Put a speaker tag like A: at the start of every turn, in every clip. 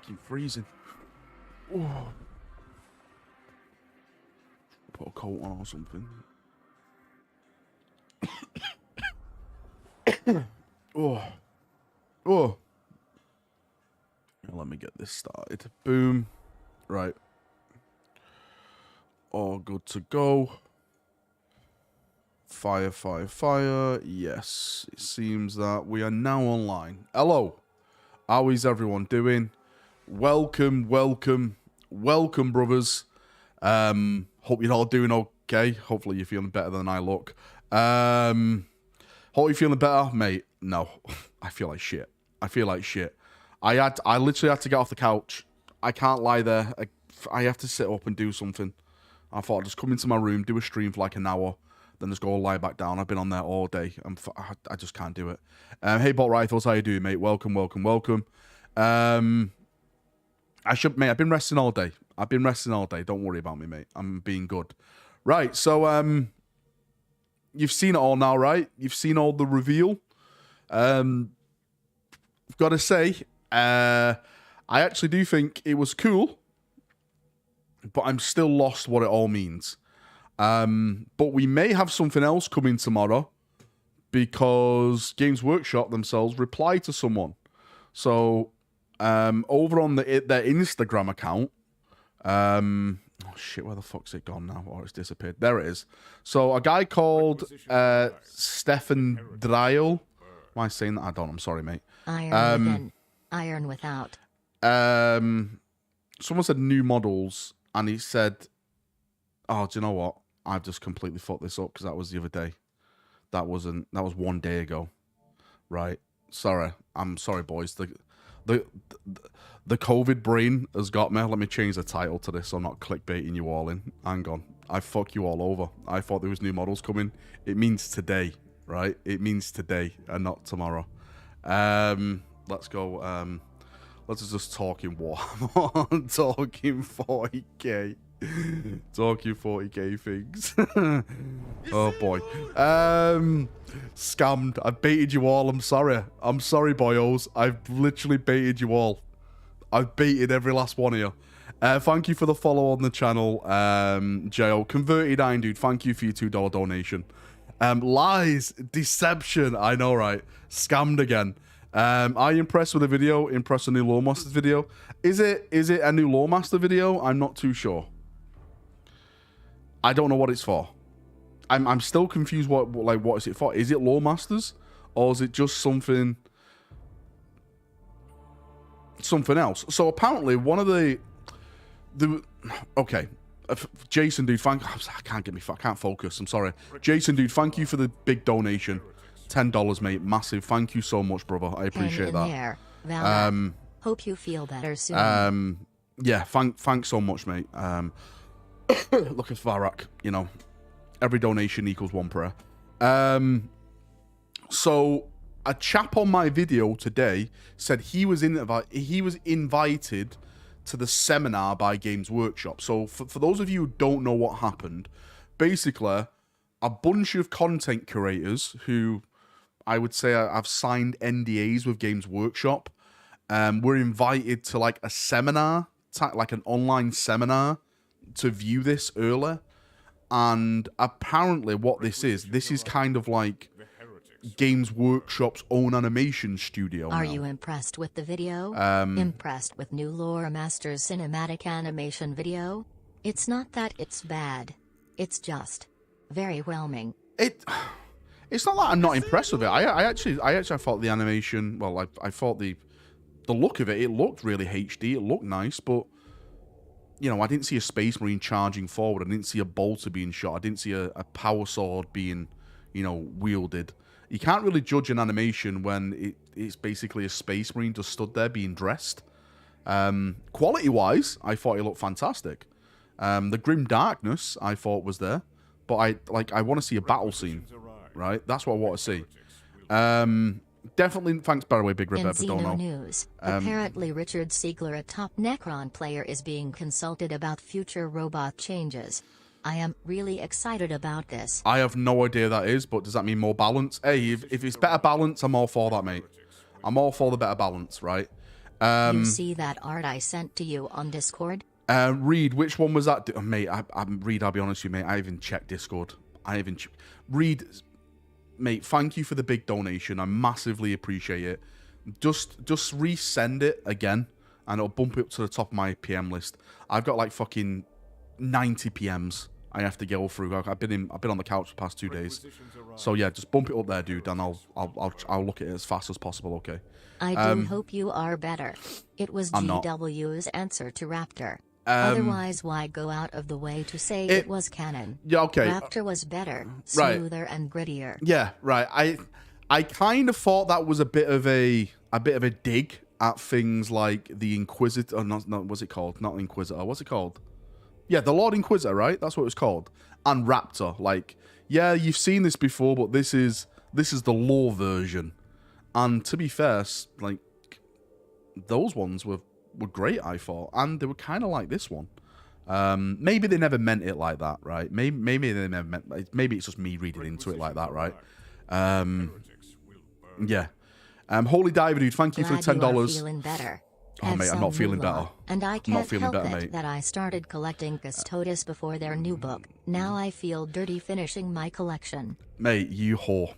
A: fucking freezing. Oh. Put a coat on or something. Oh. Oh. Let me get this started. Boom. Right. All good to go. Fire, fire, fire. Yes. It seems that we are now online. Hello. How is everyone doing? Welcome, welcome, welcome, brothers. Hope you're all doing okay. Hopefully you're feeling better than I look. Hope you're feeling better, mate. No, I feel like shit. I feel like shit. I literally had to get off the couch. I can't lie there. I have to sit up and do something. I thought I'd just come into my room, do a stream for like an hour, then just go lie back down. I've been on there all day. I just can't do it. Hey, Bolt Rifles, how you doing, mate? Welcome, welcome, welcome. Mate, I've been resting all day. Don't worry about me, mate. I'm being good. Right, so, you've seen it all now, right? You've seen all the reveal. I've got to say, I actually do think it was cool, but I'm still lost what it all means. But we may have something else coming tomorrow because Games Workshop themselves replied to someone. So, over on their Instagram account, oh shit, where the fuck's it gone now? Or it's disappeared. There it is. So a guy called Stefan Dryl. Why am I saying that? I don't. I'm sorry, mate.
B: Iron within, iron without.
A: Someone said new models, and he said, "Oh, do you know what? I've just completely fucked this up because that was the other day. That was 1 day ago, right? Sorry, I'm sorry, boys. The COVID brain has got me. Let me change the title to this so I'm not clickbaiting you all in. Hang on. I fuck you all over. I thought there was new models coming. It means today, right? It means today and not tomorrow. Let's go. Let's just talk in Warhammer. Talking 40k. Talking 40k things. Oh boy. Scammed. I baited you all. I'm sorry. I'm sorry, boyos. I've literally baited you all. I've baited every last one of you. Thank you for the follow on the channel, Jo. Converted Iron Dude, thank you for your $2 donation. Lies, deception, I know, right? Scammed again. Are you impressed with the video? Impressed with the new Lawmaster's video? Is it a new Lawmaster video? I'm not too sure. I don't know what it's for. I'm still confused. What is it for? Is it Lawmasters, or is it just something else? So apparently one of the okay, Jason dude, I can't focus. I'm sorry, Jason dude. Thank you for the big donation, $10, mate. Massive. Thank you so much, brother. I appreciate that.
B: Valrak. Hope you feel better soon.
A: Yeah. Thanks so much, mate. Look at Valrak, you know, every donation equals one prayer. So a chap on my video today said he was invited to the seminar by Games Workshop. So for those of you who don't know what happened, basically a bunch of content curators who I would say have signed NDAs with Games Workshop were invited to like a seminar, like an online seminar, to view this earlier. And apparently what this is kind of like Games Workshop's own animation studio.
B: Are you impressed with the video? Impressed with new Lore Masters cinematic animation video? It's not that it's bad. It's just very whelming.
A: It's not that I'm not impressed with it. I actually thought the animation, well, I thought the look of it looked really HD. It looked nice, but you know, I didn't see a Space Marine charging forward. I didn't see a bolter being shot. I didn't see a power sword being, you know, wielded. You can't really judge an animation when it's basically a Space Marine just stood there being dressed. Quality-wise, I thought it looked fantastic. The grim darkness, I thought, was there. But I want to see a battle scene, right? That's what I want to see. Definitely, thanks, by the way, Big Red Bear, for dono.
B: News. Apparently Richard Siegler, a top Necron player, is being consulted about future robot changes. I am really excited about this.
A: I have no idea that is, but does that mean more balance? Hey, if it's better balance, I'm all for that, mate. I'm all for the better balance, right?
B: You see that art I sent to you on Discord?
A: Reed, which one was that? Mate, Reed, I'll be honest with you, mate. I haven't checked Discord. Reed, mate, thank you for the big donation. I massively appreciate it. Just resend it again, and it'll bump it up to the top of my PM list. I've got like fucking 90 PMs I have to go through. I've been on the couch for the past 2 days. So yeah, just bump it up there, dude, and I'll look at it as fast as possible. Okay.
B: I do hope you are better. It was GW's answer to Raptor. Otherwise, why go out of the way to say it was canon?
A: Yeah, okay.
B: Raptor was better, smoother, and grittier.
A: Yeah, right. I kind of thought that was a bit of a dig at things like the Inquisitor. Oh, not what's it called? Not Inquisitor. What's it called? Yeah, the Lord Inquisitor, right? That's what it was called. And Raptor. Like, yeah, you've seen this before, but this is the lore version. And to be fair, like, those ones were great, I thought, and they were kind of like this one. Maybe they never meant it like that, right? Maybe they never meant. Maybe it's just me reading into it like that, right? Yeah. Holy Diver Dude, thank you for the $10.
B: Feeling better.
A: Oh, mate, I'm not feeling better.
B: And I can't help it that I started collecting Custodes before their new book. Now I feel dirty finishing my collection.
A: Mate, you whore.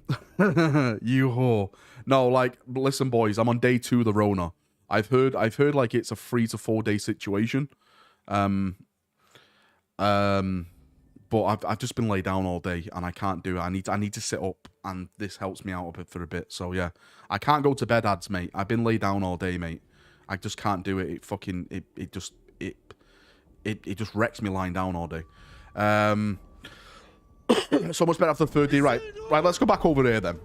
A: You whore. No, like, listen, boys, I'm on day 2 of the Rona. I've heard like it's a 3 to 4 day situation. But I've just been laid down all day and I can't do it. I need to sit up, and this helps me out for a bit. So yeah, I can't go to bed, ads, mate. I've been laid down all day, mate. I just can't do it. It just wrecks me lying down all day. So much better after the 3rd day. Right, let's go back over here then.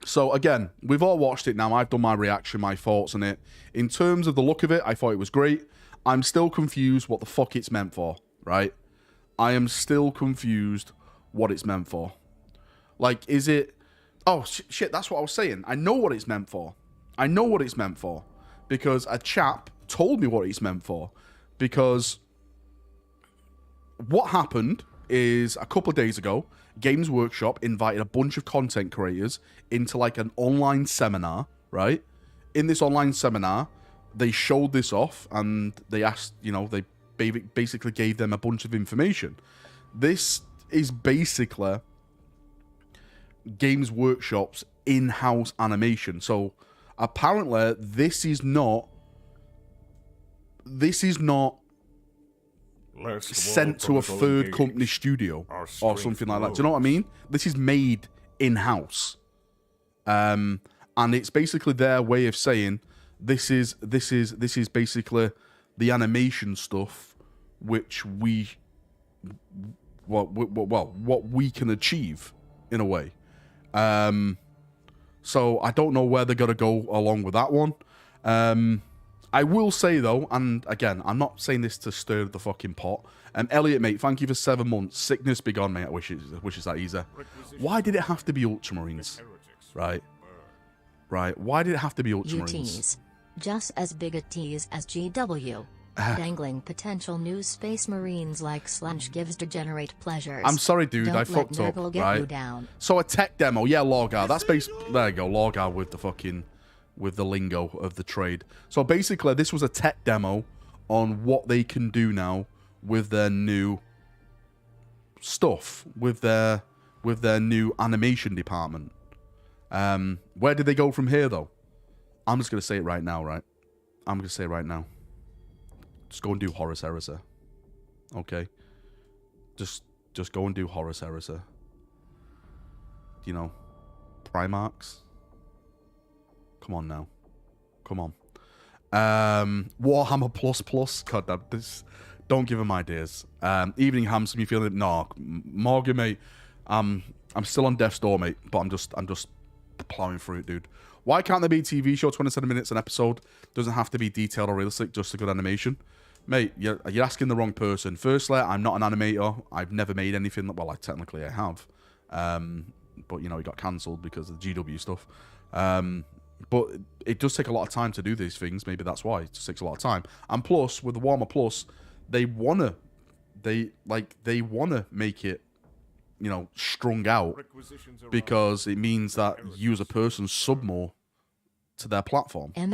A: So again, we've all watched it now. I've done my reaction, my thoughts on it. In terms of the look of it, I thought it was great. I'm still confused what the fuck it's meant for, right? I am still confused what it's meant for. Like, is it... Oh, shit, that's what I was saying. I know what it's meant for. Because a chap told me what it's meant for. Because what happened is a couple of days ago, Games Workshop invited a bunch of content creators into like an online seminar, right? In this online seminar, they showed this off and they asked, they basically gave them a bunch of information. This is basically Games Workshop's in-house animation. So apparently this is not sent to a third company studio or something like that. Do you know what I mean? This is made in-house. And it's basically their way of saying this is basically the animation stuff which what we can achieve in a way. So I don't know where they're gonna go along with that one. I will say though, and again, I'm not saying this to stir the fucking pot. Elliot, mate, thank you for 7 months. Sickness be gone, mate. I wish it's that easy. Why did it have to be Ultramarines? Right. Why did it have to be Ultramarines?
B: You tease. Just as big a tease as GW. Dangling potential new space marines like Slunch gives degenerate pleasures.
A: I'm sorry, dude. I fucked up. Right. So a tech demo, yeah, Lorgar. That's based. There you go, Lorgar with the lingo of the trade. So basically, this was a tech demo on what they can do now with their new stuff, with their new animation department. Where did they go from here, though? I'm just gonna say it right now, right? I'm gonna say it right now. Just go and do Horus Heresy. Okay? Just go and do Horus Heresy. Primarchs. Come on now. Come on. Warhammer ++. God damn, this. Don't give him ideas. Evening Hamson, you feeling it? No, Morgan, mate. I'm still on death's door, mate. But I'm just plowing through it, dude. Why can't there be a TV show 27 minutes an episode? Doesn't have to be detailed or realistic, just a good animation. Mate, you're asking the wrong person. Firstly, I'm not an animator. I've never made anything. Well, technically I have. But, it got cancelled because of the GW stuff. But it does take a lot of time to do these things. Maybe that's why. It just takes a lot of time. And plus, with the Warhammer Plus, they wanna make it, strung out. Because it means that you as a person sub more to their platform.
B: Meet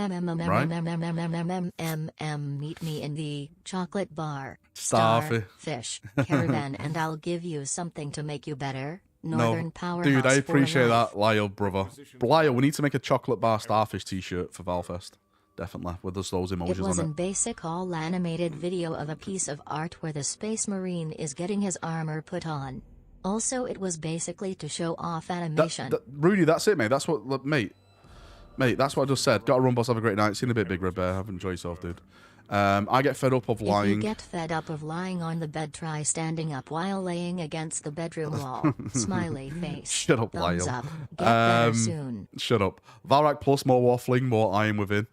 B: me in the chocolate bar.
A: Starfish.
B: Caravan, and I'll give you something to make you better. Northern Powerhouse.
A: Dude, I appreciate
B: for life.
A: that, Lyle, brother. Lyle, we need to make a chocolate bar starfish t-shirt for Valfest. Definitely, with just those emojis on it.
B: It was in basic all-animated video of a piece of art where the Space Marine is getting his armor put on. Also, it was basically to show off animation.
A: Rudy, that's it, mate. That's what, look, mate, that's what I just said. Gotta run, boss. Have a great night. Seen a bit, Big Red Bear. Have enjoyed yourself, dude. I get fed up of lying.
B: If you get fed up of lying on the bed, try standing up while laying against the bedroom wall. Smiley face.
A: Shut up,
B: Thumbs
A: Lyle.
B: up. Get better soon.
A: Shut up. Valrak plus more waffling, more iron within.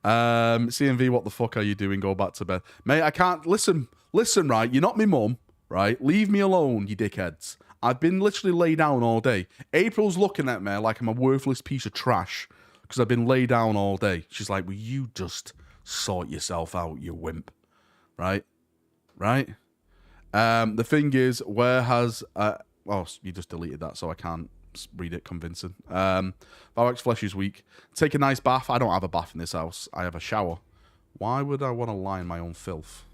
A: CMV, what the fuck are you doing? Go back to bed. Mate, I can't. Listen, right? You're not me mum, right? Leave me alone, you dickheads. I've been literally laid down all day. April's looking at me like I'm a worthless piece of trash because I've been laid down all day. She's like, will you just sort yourself out, you wimp? Right? The thing is, where has... oh, you just deleted that, so I can't read it convincing. Valrak's flesh is weak. Take a nice bath. I don't have a bath in this house. I have a shower. Why would I want to lie in my own filth?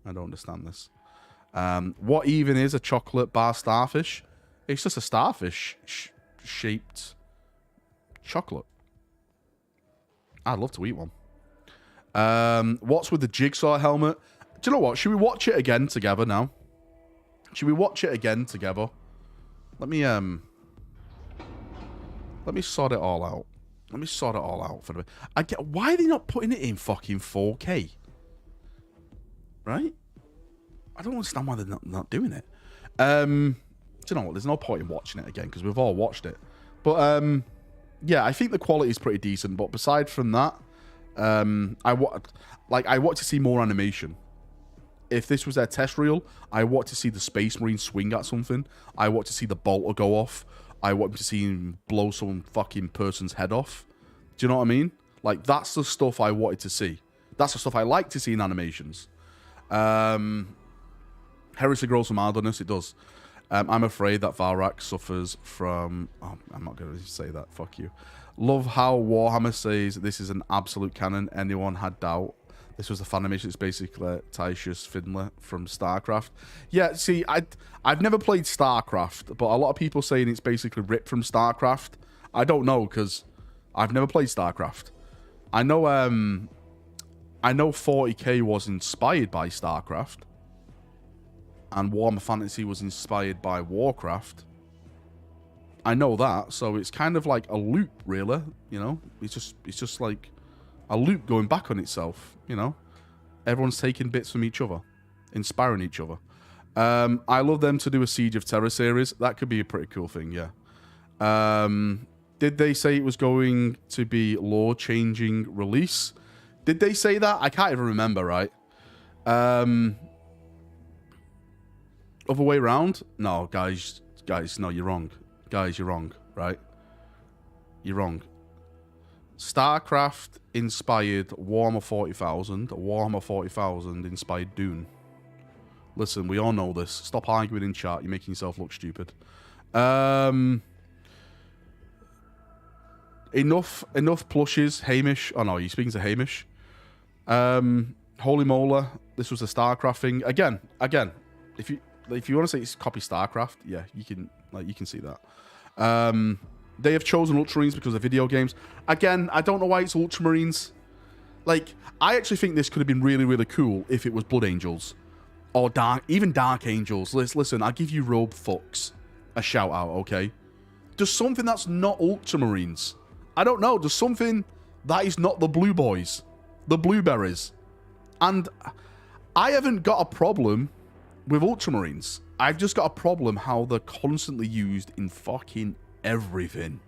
A: I don't understand this. What even is a chocolate bar starfish? It's just a starfish shaped chocolate. I'd love to eat one. What's with the jigsaw helmet? Do you know what? Should we watch it again together now? Should we watch it again together? Let me sort it all out. Let me sort it all out for a bit. Why are they not putting it in fucking 4K? Right? I don't understand why they're not doing it. Do you know what? There's no point in watching it again because we've all watched it. But yeah, I think the quality is pretty decent. But aside from that, I want to see more animation. If this was their test reel, I want to see the Space Marine swing at something. I want to see the bolter go off. I want to see him blow some fucking person's head off. Do you know what I mean? Like, that's the stuff I wanted to see. That's the stuff I like to see in animations. Heresy grows from idleness. It does. I'm afraid that Valrak suffers from... Oh, I'm not going to say that. Fuck you. Love how Warhammer says this is an absolute canon. Anyone had doubt? This was the fan animation. It's basically Titius Findler from StarCraft. Yeah, see, I've never played StarCraft, but a lot of people saying it's basically ripped from StarCraft. I don't know, because I've never played StarCraft. I know 40k was inspired by StarCraft, and Warhammer Fantasy was inspired by Warcraft. I know that, so it's kind of like a loop, really. You know, it's just like a loop going back on itself. You know, everyone's taking bits from each other, inspiring each other. I love them to do a Siege of Terror series. That could be a pretty cool thing, yeah. Did they say it was going to be lore-changing release? Did they say that? I can't even remember, right? Other way around? No, guys, no, you're wrong. Guys, you're wrong, right? You're wrong. StarCraft inspired Warhammer 40,000. Warhammer 40,000 inspired Dune. Listen, we all know this. Stop arguing in chat. You're making yourself look stupid. Enough plushes. Hamish. Oh no, you're speaking to Hamish. Holy molar. This was a StarCraft thing. Again. If you want to say it's copy StarCraft, yeah, you can see that. They have chosen Ultramarines because of video games. Again, I don't know why it's Ultramarines. Like, I actually think this could have been really, really cool if it was Blood Angels. Or even Dark Angels. Listen, I'll give you Robe Fucks a shout out, okay? Just something that's not Ultramarines. I don't know, just something that is not the Blue Boys. The Blueberries. And I haven't got a problem with Ultramarines. I've just got a problem how they're constantly used in fucking everything.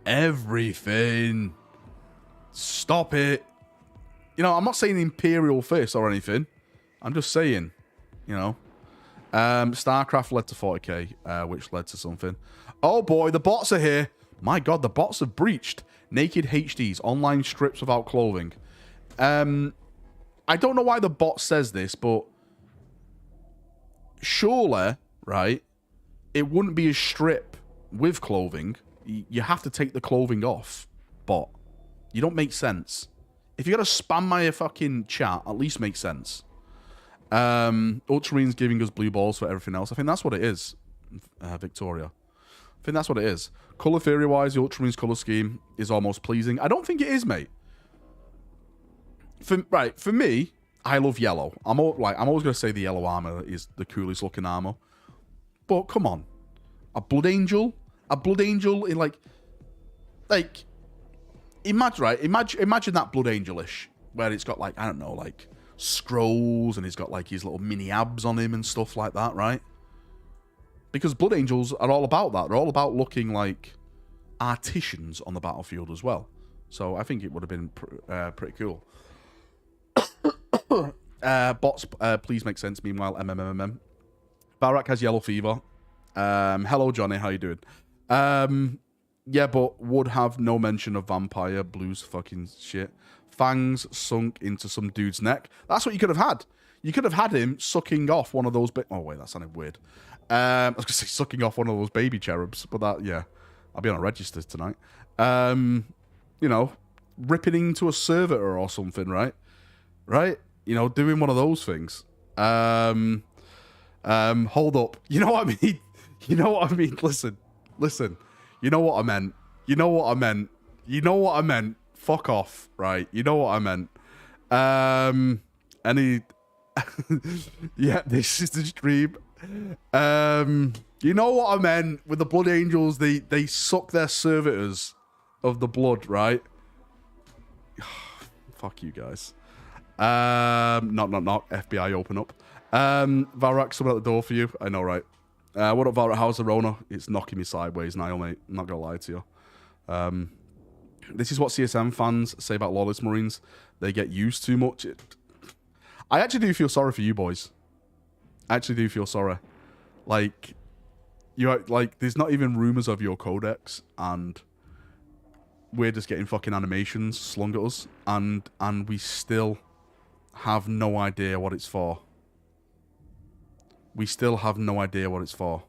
A: Everything. Stop it. You know, I'm not saying Imperial Fist or anything. I'm just saying, you know. StarCraft led to 40k, which led to something. Oh boy, the bots are here. My god, the bots have breached. Naked HDs, online strips without clothing. I don't know why the bot says this, but surely, right, it wouldn't be a strip with clothing. You have to take the clothing off. bot. You don't make sense. If you got to spam my fucking chat, at least make sense. Ultramarines giving us blue balls for everything else. I think that's what it is, Victoria. I think that's what it is. Colour theory-wise, the Ultramarines colour scheme is almost pleasing. I don't think it is, mate. For me, I love yellow. I'm always going to say the yellow armour is the coolest looking armour. But come on. A Blood Angel in like imagine that Blood Angel-ish, where it's got like, I don't know, like scrolls, and he's got like his little mini abs on him and stuff like that, right? Because Blood Angels are all about that. They're all about looking like artisans on the battlefield as well. So I think it would have been pretty cool. Bots, please make sense. Meanwhile, MMMM. Valrak has yellow fever. Hello, Johnny. How you doing? Yeah, but would have no mention of vampire blues fucking shit. Fangs sunk into some dude's neck. That's what you could have had. You could have had him sucking off one of those... Oh, wait, that sounded weird. I was going to say sucking off one of those baby cherubs, but that, yeah. I'll be on a register tonight. You know, ripping into a servitor or something, right? Right? You know, doing one of those things. Hold up. You know what I mean? You know what I mean? Listen. You know what I meant. You know what I meant. You know what I meant. Fuck off, right? You know what I meant. Yeah, this is the stream. You know what I meant with the Blood Angels. They suck their servitors of the blood, right? Fuck you guys. Knock. FBI, open up. Valrak, someone at the door for you. I know, right? What up, Valrak? How's the Rona? It's knocking me sideways, Niall, mate. I'm not gonna lie to you. This is what CSM fans say about Lawless Marines. They get used too much. I actually do feel sorry for you boys. I actually do feel sorry. Like, there's not even rumors of your codex, and we're just getting fucking animations slung at us, and we still have no idea what it's for. We still have no idea what it's for.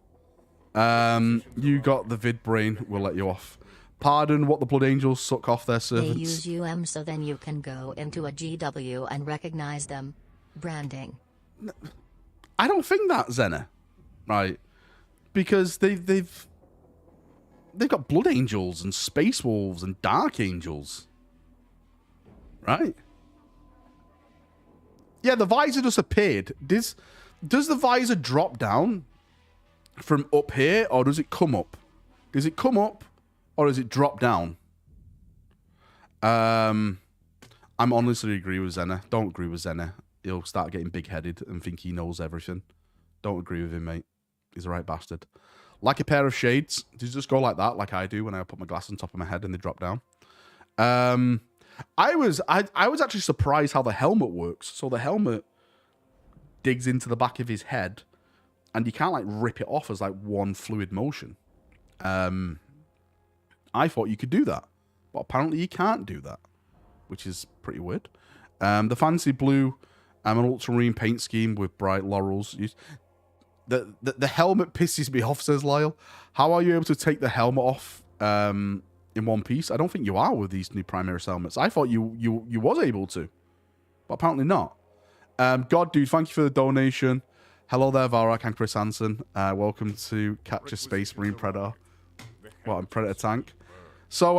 A: You got the vid brain. We'll let you off. Pardon what the Blood Angels suck off their servants.
B: They use so then you can go into a GW and recognize them. Branding.
A: I don't think that, Zena. Right? Because they've got Blood Angels and Space Wolves and Dark Angels. Right? Yeah, the visor just appeared. Does the visor drop down from up here, or does it come up? Does it come up, or does it drop down? I'm honestly agree with Zena. Don't agree with Zena. He'll start getting big-headed and think he knows everything. Don't agree with him, mate. He's a right bastard. Like a pair of shades. Does it just go like that, like I do when I put my glass on top of my head and they drop down? I was actually surprised how the helmet works. So the helmet digs into the back of his head, and you can't like rip it off as like one fluid motion. I thought you could do that, but apparently you can't do that, which is pretty weird. The fancy blue, an ultramarine paint scheme with bright laurels. The helmet pisses me off, says Lyle. How are you able to take the helmet off in one piece? I don't think you are with these new Primaris helmets. I thought you was able to, but apparently not. God, dude, thank you for the donation. Hello there, Valrak and Chris Hansen. Welcome to Capture Space Marine Predator. Well, I'm Predator Tank. So,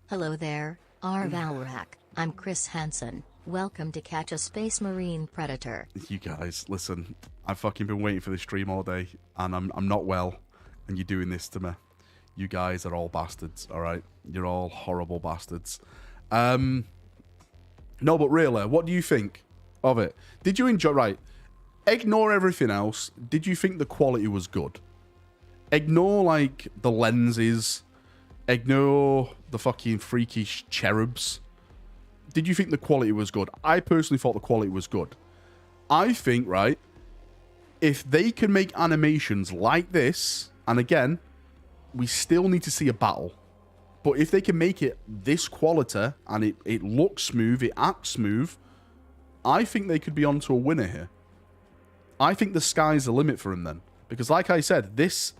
B: Hello there, Valrak. I'm Chris Hansen. Welcome to Catch a Space Marine Predator.
A: You guys, listen. I've fucking been waiting for this stream all day, and I'm not well, and you're doing this to me. You guys are all bastards, all right? You're all horrible bastards. No, but really, what do you think of it? Did you enjoy... Right, ignore everything else. Did you think the quality was good? Ignore, like, the lenses. Ignore the fucking freakish cherubs. Did you think the quality was good? I personally thought the quality was good. I think, right, if they can make animations like this, and again, we still need to see a battle, but if they can make it this quality, and it looks smooth, it acts smooth, I think they could be onto a winner here. I think the sky's the limit for him then. Because like I said, this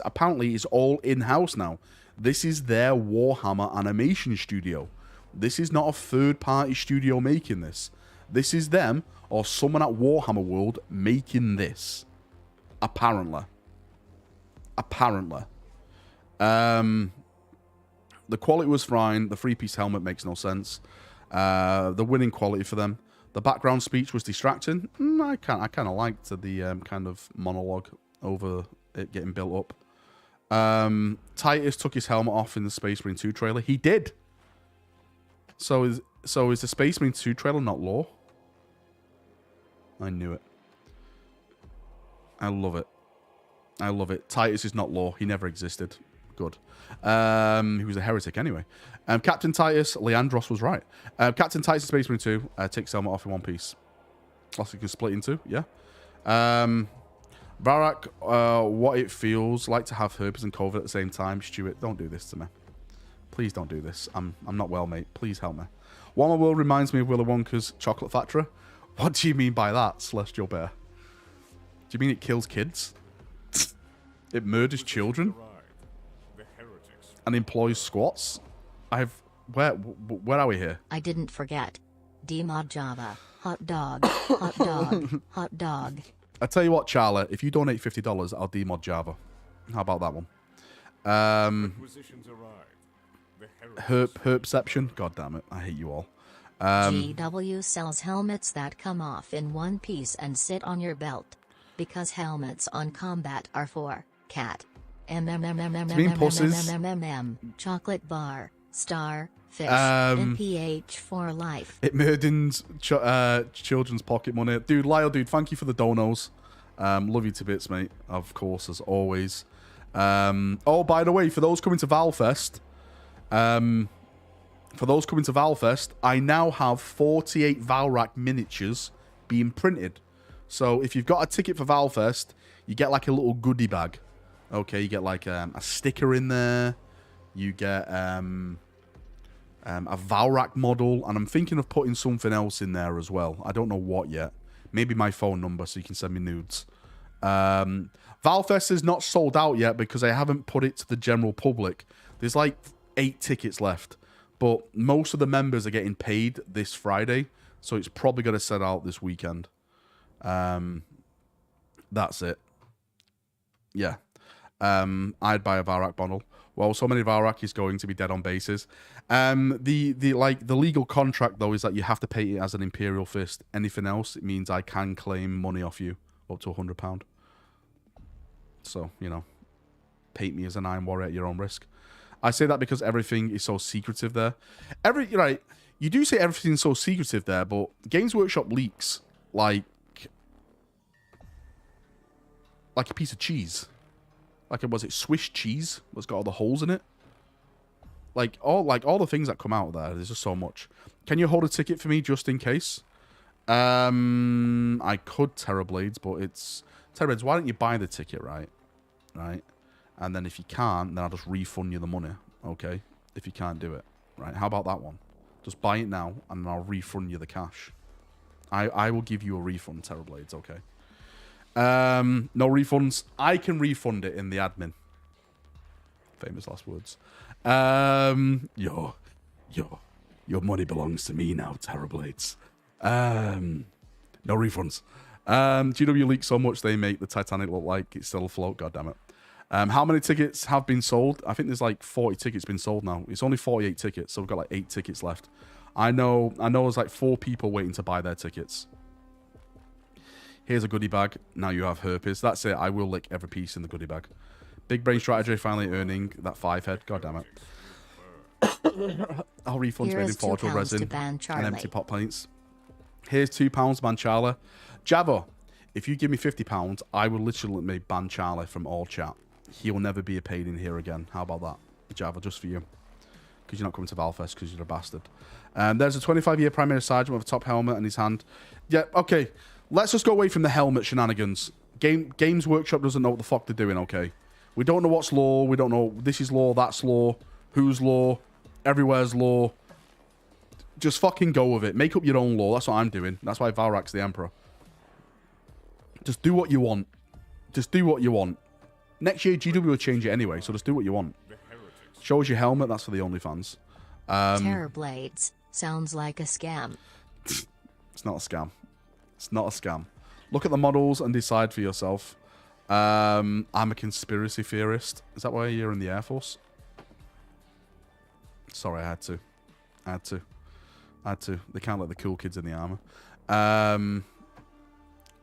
A: apparently is all in-house now. This is their Warhammer animation studio. This is not a third-party studio making this. This is them or someone at Warhammer World making this. Apparently. The quality was fine. The three-piece helmet makes no sense. The winning quality for them. The background speech was distracting. I kind of liked the kind of monologue over it getting built up. Titus took his helmet off in the Space Marine 2 trailer. He did. So is the Space Marine 2 trailer not lore? I knew it. I love it. I love it. Titus is not lore. He never existed. Good. He was a heretic anyway. Captain Titus, Leandros was right. Captain Titus in Space Marine 2 takes helmet off in one piece. Also, you can split into, yeah. Valrak, what it feels like to have herpes and COVID at the same time. Stuart, don't do this to me. Please don't do this. I'm not well, mate. Please help me. Warhammer World reminds me of Willy Wonka's chocolate factory. What do you mean by that, Celestial Bear? Do you mean it kills kids? It murders children? And employs squats? Where are we here?
B: I didn't forget. Dmod Java. Hot dog. Hot dog. Hot dog.
A: I tell you what, Charlie, if you donate $50, I'll demod Java. How about that one? Herpception? God damn it. I hate you all.
B: GW sells helmets that come off in one piece and sit on your belt. Because helmets on combat are for cat. Chocolate bar. Star. Fish. MPH for life.
A: It murdens children's pocket money. Dude, Lyle, dude, thank you for the donos. Love you to bits, mate. Of course, as always. Oh, by the way, for those coming to Valfest, I now have 48 Valrak miniatures being printed. So if you've got a ticket for Valfest, you get like a little goodie bag. Okay, you get like a sticker in there. You get a Valrak model, and I'm thinking of putting something else in there as well. I don't know what yet. Maybe my phone number so you can send me nudes. Valfest is not sold out yet because I haven't put it to the general public. There's like 8 tickets left, but most of the members are getting paid this Friday, so it's probably going to sell out this weekend. That's it. Yeah. I'd buy a Valrak bundle. Well, so many Valrak is going to be dead on bases. The legal contract though is that you have to pay it as an Imperial Fist. Anything else, it means I can claim money off you up to £100. So, you know, paint me as an Iron Warrior at your own risk. I say that because everything is so secretive there. You do say everything's so secretive there, but Games Workshop leaks like a piece of cheese. Was it Swiss cheese? What's got all the holes in it? All the things that come out of there. There's just so much. Can you hold a ticket for me just in case? I could Terrorblades, but it's Terrorblades. Why don't you buy the ticket, right? And then if you can't, then I'll just refund you the money. Okay, if you can't do it, right? How about that one? Just buy it now, and I'll refund you the cash. I will give you a refund, Terrorblades. Okay. No refunds. I can refund it in the admin. Famous last words. Your money belongs to me now, Terrorblades. No refunds. GW leaked so much they make the Titanic look like it's still afloat. God damn it. How many tickets have been sold? I think there's like 40 tickets been sold now. It's only 48 tickets, so we've got like 8 tickets left. I know there's like 4 people waiting to buy their tickets. Here's a goodie bag. Now you have herpes. That's it. I will lick every piece in the goodie bag. Big brain strategy finally earning that 5 head. God damn it. I'll refund made in Forgel resin and empty pot paints. Here's £2 Banchala. Java, if you give me £50, I will literally ban Charlie from all chat. He will never be a paid in here again. How about that? Java, just for you. Because you're not coming to Valfest because you're a bastard. There's a 25-year Primary Sergeant with a top helmet in his hand. Yeah, okay. Let's just go away from the helmet shenanigans. Games Workshop doesn't know what the fuck they're doing, okay? We don't know what's law. We don't know this is law, that's law, who's law, everywhere's law. Just fucking go with it. Make up your own law. That's what I'm doing. That's why Valrak's the Emperor. Just do what you want. Just do what you want. Next year, GW will change it anyway, so just do what you want. Shows your helmet. That's for the OnlyFans.
B: Terror Blades. Sounds like a scam.
A: It's not a scam. It's not a scam. Look at the models and decide for yourself. I'm a conspiracy theorist. Is that why you're in the Air Force? Sorry, I had to. They can't let the cool kids in the armor.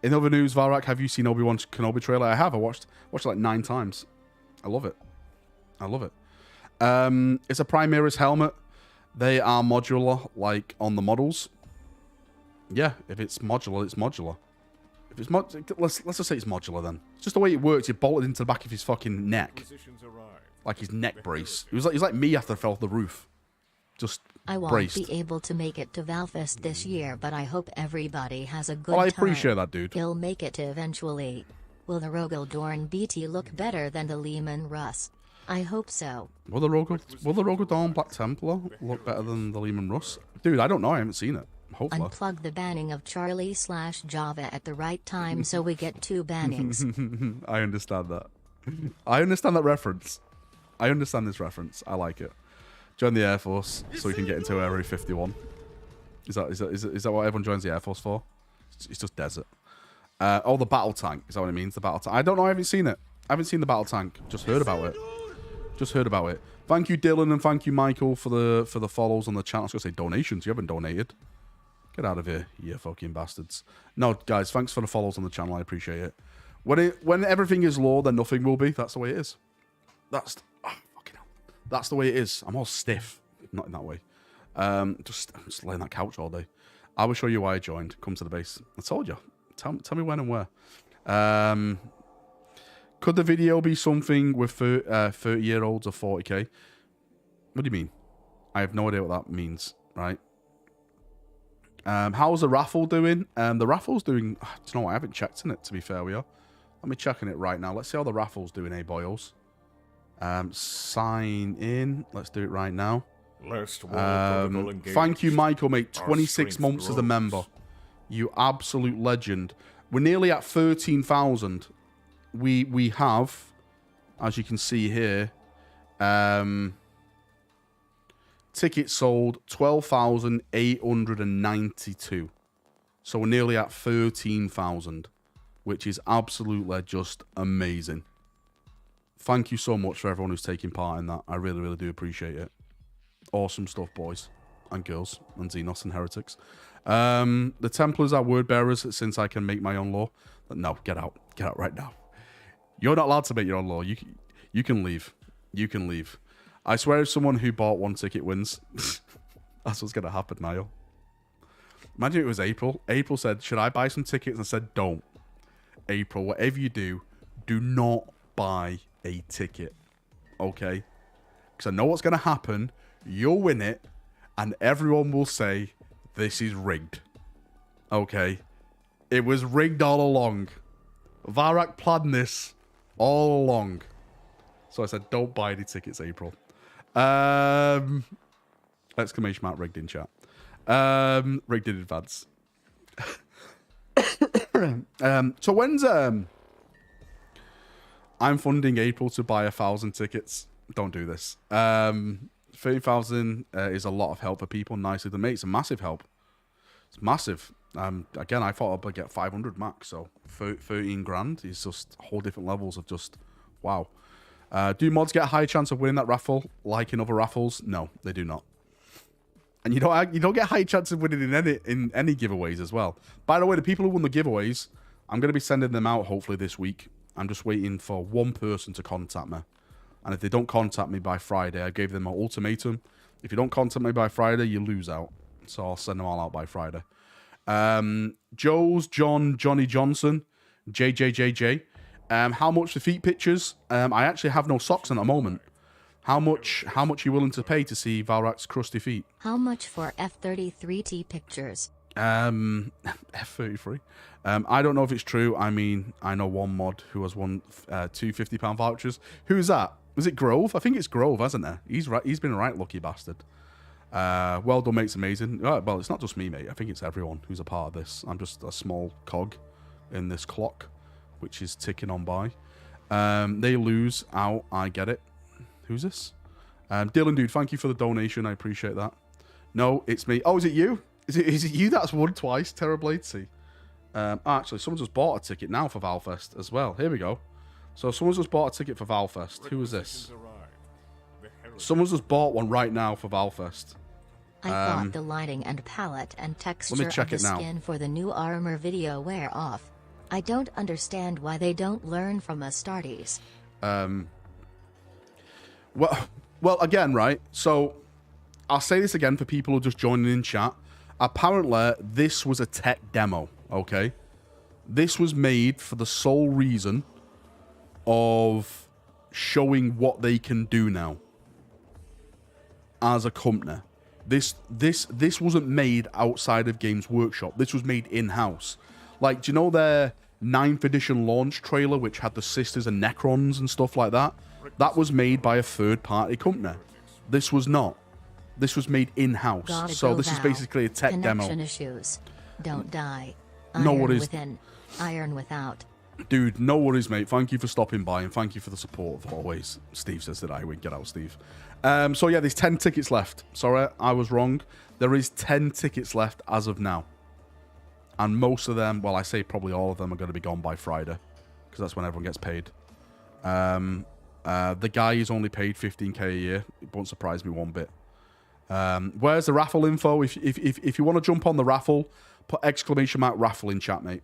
A: In other news, Valrak, have you seen Obi-Wan Kenobi trailer? I have. I watched it like 9 times. I love it. It's a Primaris helmet. They are modular, like on the models. Yeah, if it's modular, it's modular. If it's let's just say it's modular then. It's just the way it works. It bolted into the back of his fucking neck, like his neck brace. He's like me after I fell off the roof. Just
B: I won't
A: braced.
B: be able to make it to Valfest this year, but I hope everybody has a good
A: Well, I
B: time.
A: appreciate that, dude.
B: He'll make it eventually. Will the Rogel Dorn BT look better than the Lehman Russ? I hope so.
A: Will the Rogel Dawn Black Templar look better than the Lehman Russ? Dude, I don't know. I haven't seen it. Hopefully.
B: Unplug the banning of Charlie/Java at the right time so we get 2 bannings.
A: I understand that. I understand that reference. I understand this reference. I like it. Join the Air Force so we can get into Area 51. Is that what everyone joins the Air Force for? It's just desert. Oh, the battle tank. Is that what it means? The battle tank. I don't know. I haven't seen it. I haven't seen the battle tank. Just heard about it. Thank you, Dylan, and thank you, Michael, for the follows on the channel. I was going to say donations. You haven't donated. Get out of here, you fucking bastards. No, guys, thanks for the follows on the channel. I appreciate it. When everything is law, then nothing will be. That's the way it is. That's the way it is. I'm all stiff. Not in that way. I'm just laying on that couch all day. I will show you why I joined. Come to the base. I told you. Tell me when and where. Could the video be something with 30-year-olds or 40k? What do you mean? I have no idea what that means, right? How's the raffle doing? The raffle's doing... Do you know what? I haven't checked in it, to be fair with you. Let me check in it right now. Let's see how the raffle's doing, boyos? Sign in. Let's do it right now. Thank you, Michael, mate. 26 months as a member. You absolute legend. We're nearly at 13,000. We have, as you can see here, tickets sold 12,892. So we're nearly at 13,000, which is absolutely just amazing. Thank you so much for everyone who's taking part in that. I really, really do appreciate it. Awesome stuff, boys and girls and Xenos and heretics. The Templars are word bearers since I can make my own law. But no, get out. Get out right now. You're not allowed to make your own law. You can leave. You can leave. I swear if someone who bought 1 ticket wins, that's what's going to happen, Niall. Imagine it was April. April said, should I buy some tickets? I said, don't. April, whatever you do, do not buy a ticket. Okay? Because I know what's going to happen. You'll win it, and everyone will say, this is rigged. Okay? It was rigged all along. Valrak planned this all along. So I said, don't buy any tickets, April. Exclamation mark rigged in chat. Rigged in advance. So when's I'm funding April to buy 1,000 tickets. Don't do this. 30,000 is a lot of help for people. Nicely done, mate. It's a massive help. It's massive. Again, I thought I'd get 500 max. So 13 grand is just whole different levels of just wow. Do mods get a high chance of winning that raffle like in other raffles? No, they do not. And you don't get a high chance of winning in any giveaways as well. By the way, the people who won the giveaways, I'm going to be sending them out hopefully this week. I'm just waiting for one person to contact me. And if they don't contact me by Friday, I gave them an ultimatum. If you don't contact me by Friday, you lose out. So I'll send them all out by Friday. Joe's, John, Johnny Johnson, JJJJ. How much for feet pictures? I actually have no socks on at the moment. How much are you willing to pay to see Valrak's crusty feet?
B: How much for F33T pictures?
A: F33. I don't know if it's true. I mean, I know one mod who has won 2 £50 vouchers. Who is that? Was it Grove? I think it's Grove, hasn't it? He's right. He's been a right lucky bastard. Well done, mate's amazing. Well, it's not just me, mate. I think it's everyone who's a part of this. I'm just a small cog in this clock, which is ticking on by. They lose out. I get it. Who's this? Dylan, dude, thank you for the donation. I appreciate that. No, it's me. Oh, is it you? Is it you that's won twice? Terrabladesy. Actually, someone just bought a ticket now for Valfest as well. Here we go. So someone's just bought a ticket for Valfest. Who is this? Someone's just bought one right now for Valfest.
B: I thought the lighting and palette and texture of the skin for the new armor video wear off. I don't understand why they don't learn from Astartes.
A: Well, again, right? So, I'll say this again for people who are just joining in chat. Apparently, this was a tech demo, okay? This was made for the sole reason of showing what they can do now as a company. This wasn't made outside of Games Workshop. This was made in-house. Like, do you know their 9th edition launch trailer, which had the Sisters and Necrons and stuff like that? That was made by a third-party company. This was not. This was made in-house. So this is basically a tech demo.
B: Connection issues. Don't die.
A: No worries.
B: Within, iron without.
A: Dude, no worries, mate. Thank you for stopping by, and thank you for the support of always. Steve says that I would get out, Steve. So yeah, there's 10 tickets left. Sorry, I was wrong. There is 10 tickets left as of now. And most of them, well, I say probably all of them are going to be gone by Friday, because that's when everyone gets paid. The guy is only paid 15k a year. It won't surprise me one bit. Where's the raffle info? If you want to jump on the raffle, put ! raffle in chat, mate.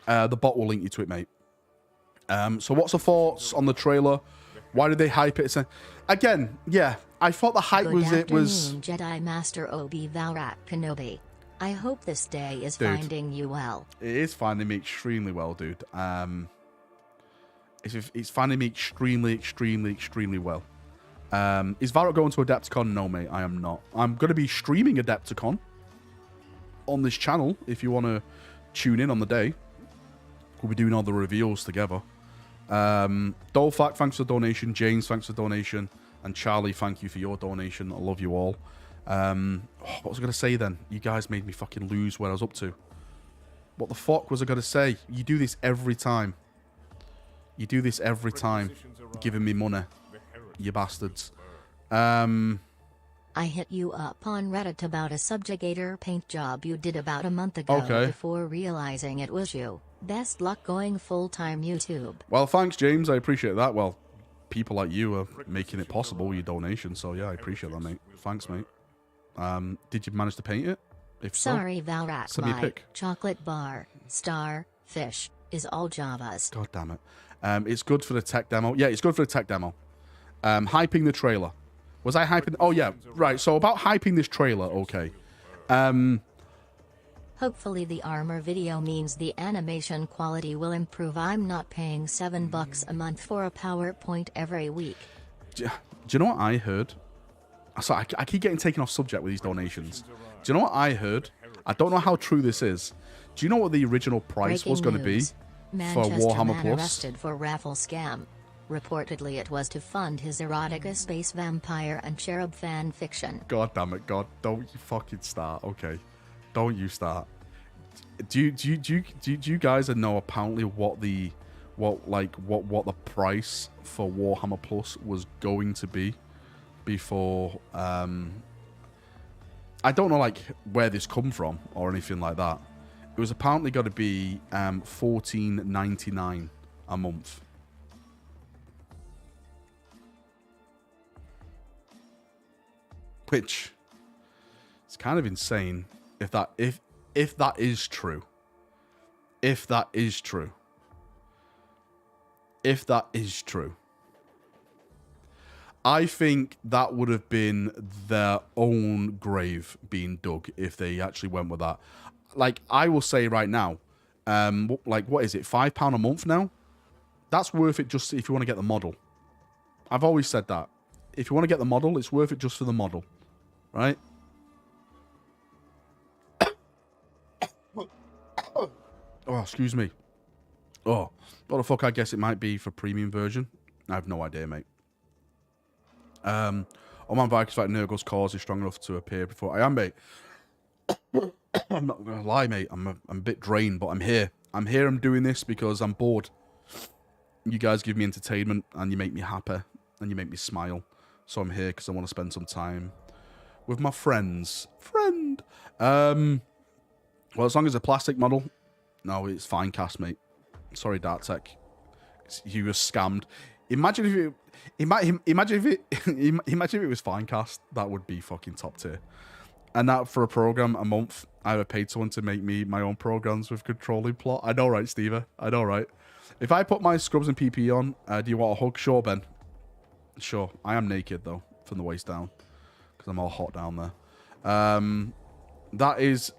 A: The bot will link you to it, mate. So what's the thoughts on the trailer? Why did they hype it? Again, yeah, I thought the hype was
B: Jedi Master Obi Valrak Kenobi. I hope this day is finding you well.
A: It is finding me extremely well, dude. It's finding me extremely well. Is Valrak going to Adepticon? No, mate, I am not. I'm going to be streaming Adepticon on this channel if you want to tune in on the day. We'll be doing all the reveals together. Dolfak, thanks for the donation. James, thanks for the donation. And Charlie, thank you for your donation. I love you all. What was I going to say then? You guys made me fucking lose where I was up to. What the fuck was I going to say? You do this every time. You do this every time. Giving me money. You bastards.
B: I hit you up on Reddit about a subjugator paint job you did about a month ago before realizing it was you. Best luck going full-time YouTube.
A: Well, thanks, James. I appreciate that. Well, people like you are making it possible with your donation, so yeah, I appreciate that, mate. Thanks, mate. Did you manage to paint it? If
B: Sorry,
A: so,
B: Valrak.
A: send me a pic.
B: Chocolate bar, star, fish, is all Javas.
A: God damn it. It's good for the tech demo. Yeah, it's good for the tech demo. Hyping the trailer. Was I hyping? Oh, yeah. Right. So about hyping this trailer, okay.
B: Hopefully the armor video means the animation quality will improve. I'm not paying $7 a month for a PowerPoint every week.
A: Do you know what I heard? Sorry, I keep getting taken off subject with these donations. Do you know what I heard? I don't know how true this is. Do you know what the original price was going to be for Warhammer Plus?
B: Arrested for raffle scam. Reportedly, it was to fund his erotica space vampire and cherub fan fiction.
A: God damn it, God! Don't you fucking start, okay? Don't you start. Do you guys know apparently what the price for Warhammer Plus was going to be before? I don't know like where this come from or anything like that. It was apparently going to be $14.99 a month. Which is kind of insane if that is true. If that is true. I think that would have been their own grave being dug if they actually went with that. Like, I will say right now, like, what is it, £5 a month now? That's worth it just if you want to get the model. I've always said that. If you want to get the model, it's worth it just for the model. Right? Oh, excuse me. Oh, what the fuck I guess it might be for premium version. I have no idea, mate. Oh man, Vikings like Nurgle's cause is strong enough to appear before I am, mate. I'm not gonna lie, mate. I'm a bit drained, but I'm here. I'm doing this because I'm bored. You guys give me entertainment and you make me happy. and you make me smile. So I'm here because I want to spend some time with my friends. Well, as long as a plastic model, no, it's fine cast, mate. Sorry, Dark Tech. You were scammed. Imagine if it was fine cast. That would be fucking top tier. And that for a program a month, I would have paid someone to make me my own programs with controlling plot. I know, right, Steve? I know, right? If I put my scrubs and PP on, do you want a hug? Sure, Ben. Sure. I am naked though, from the waist down, because I'm all hot down there. That is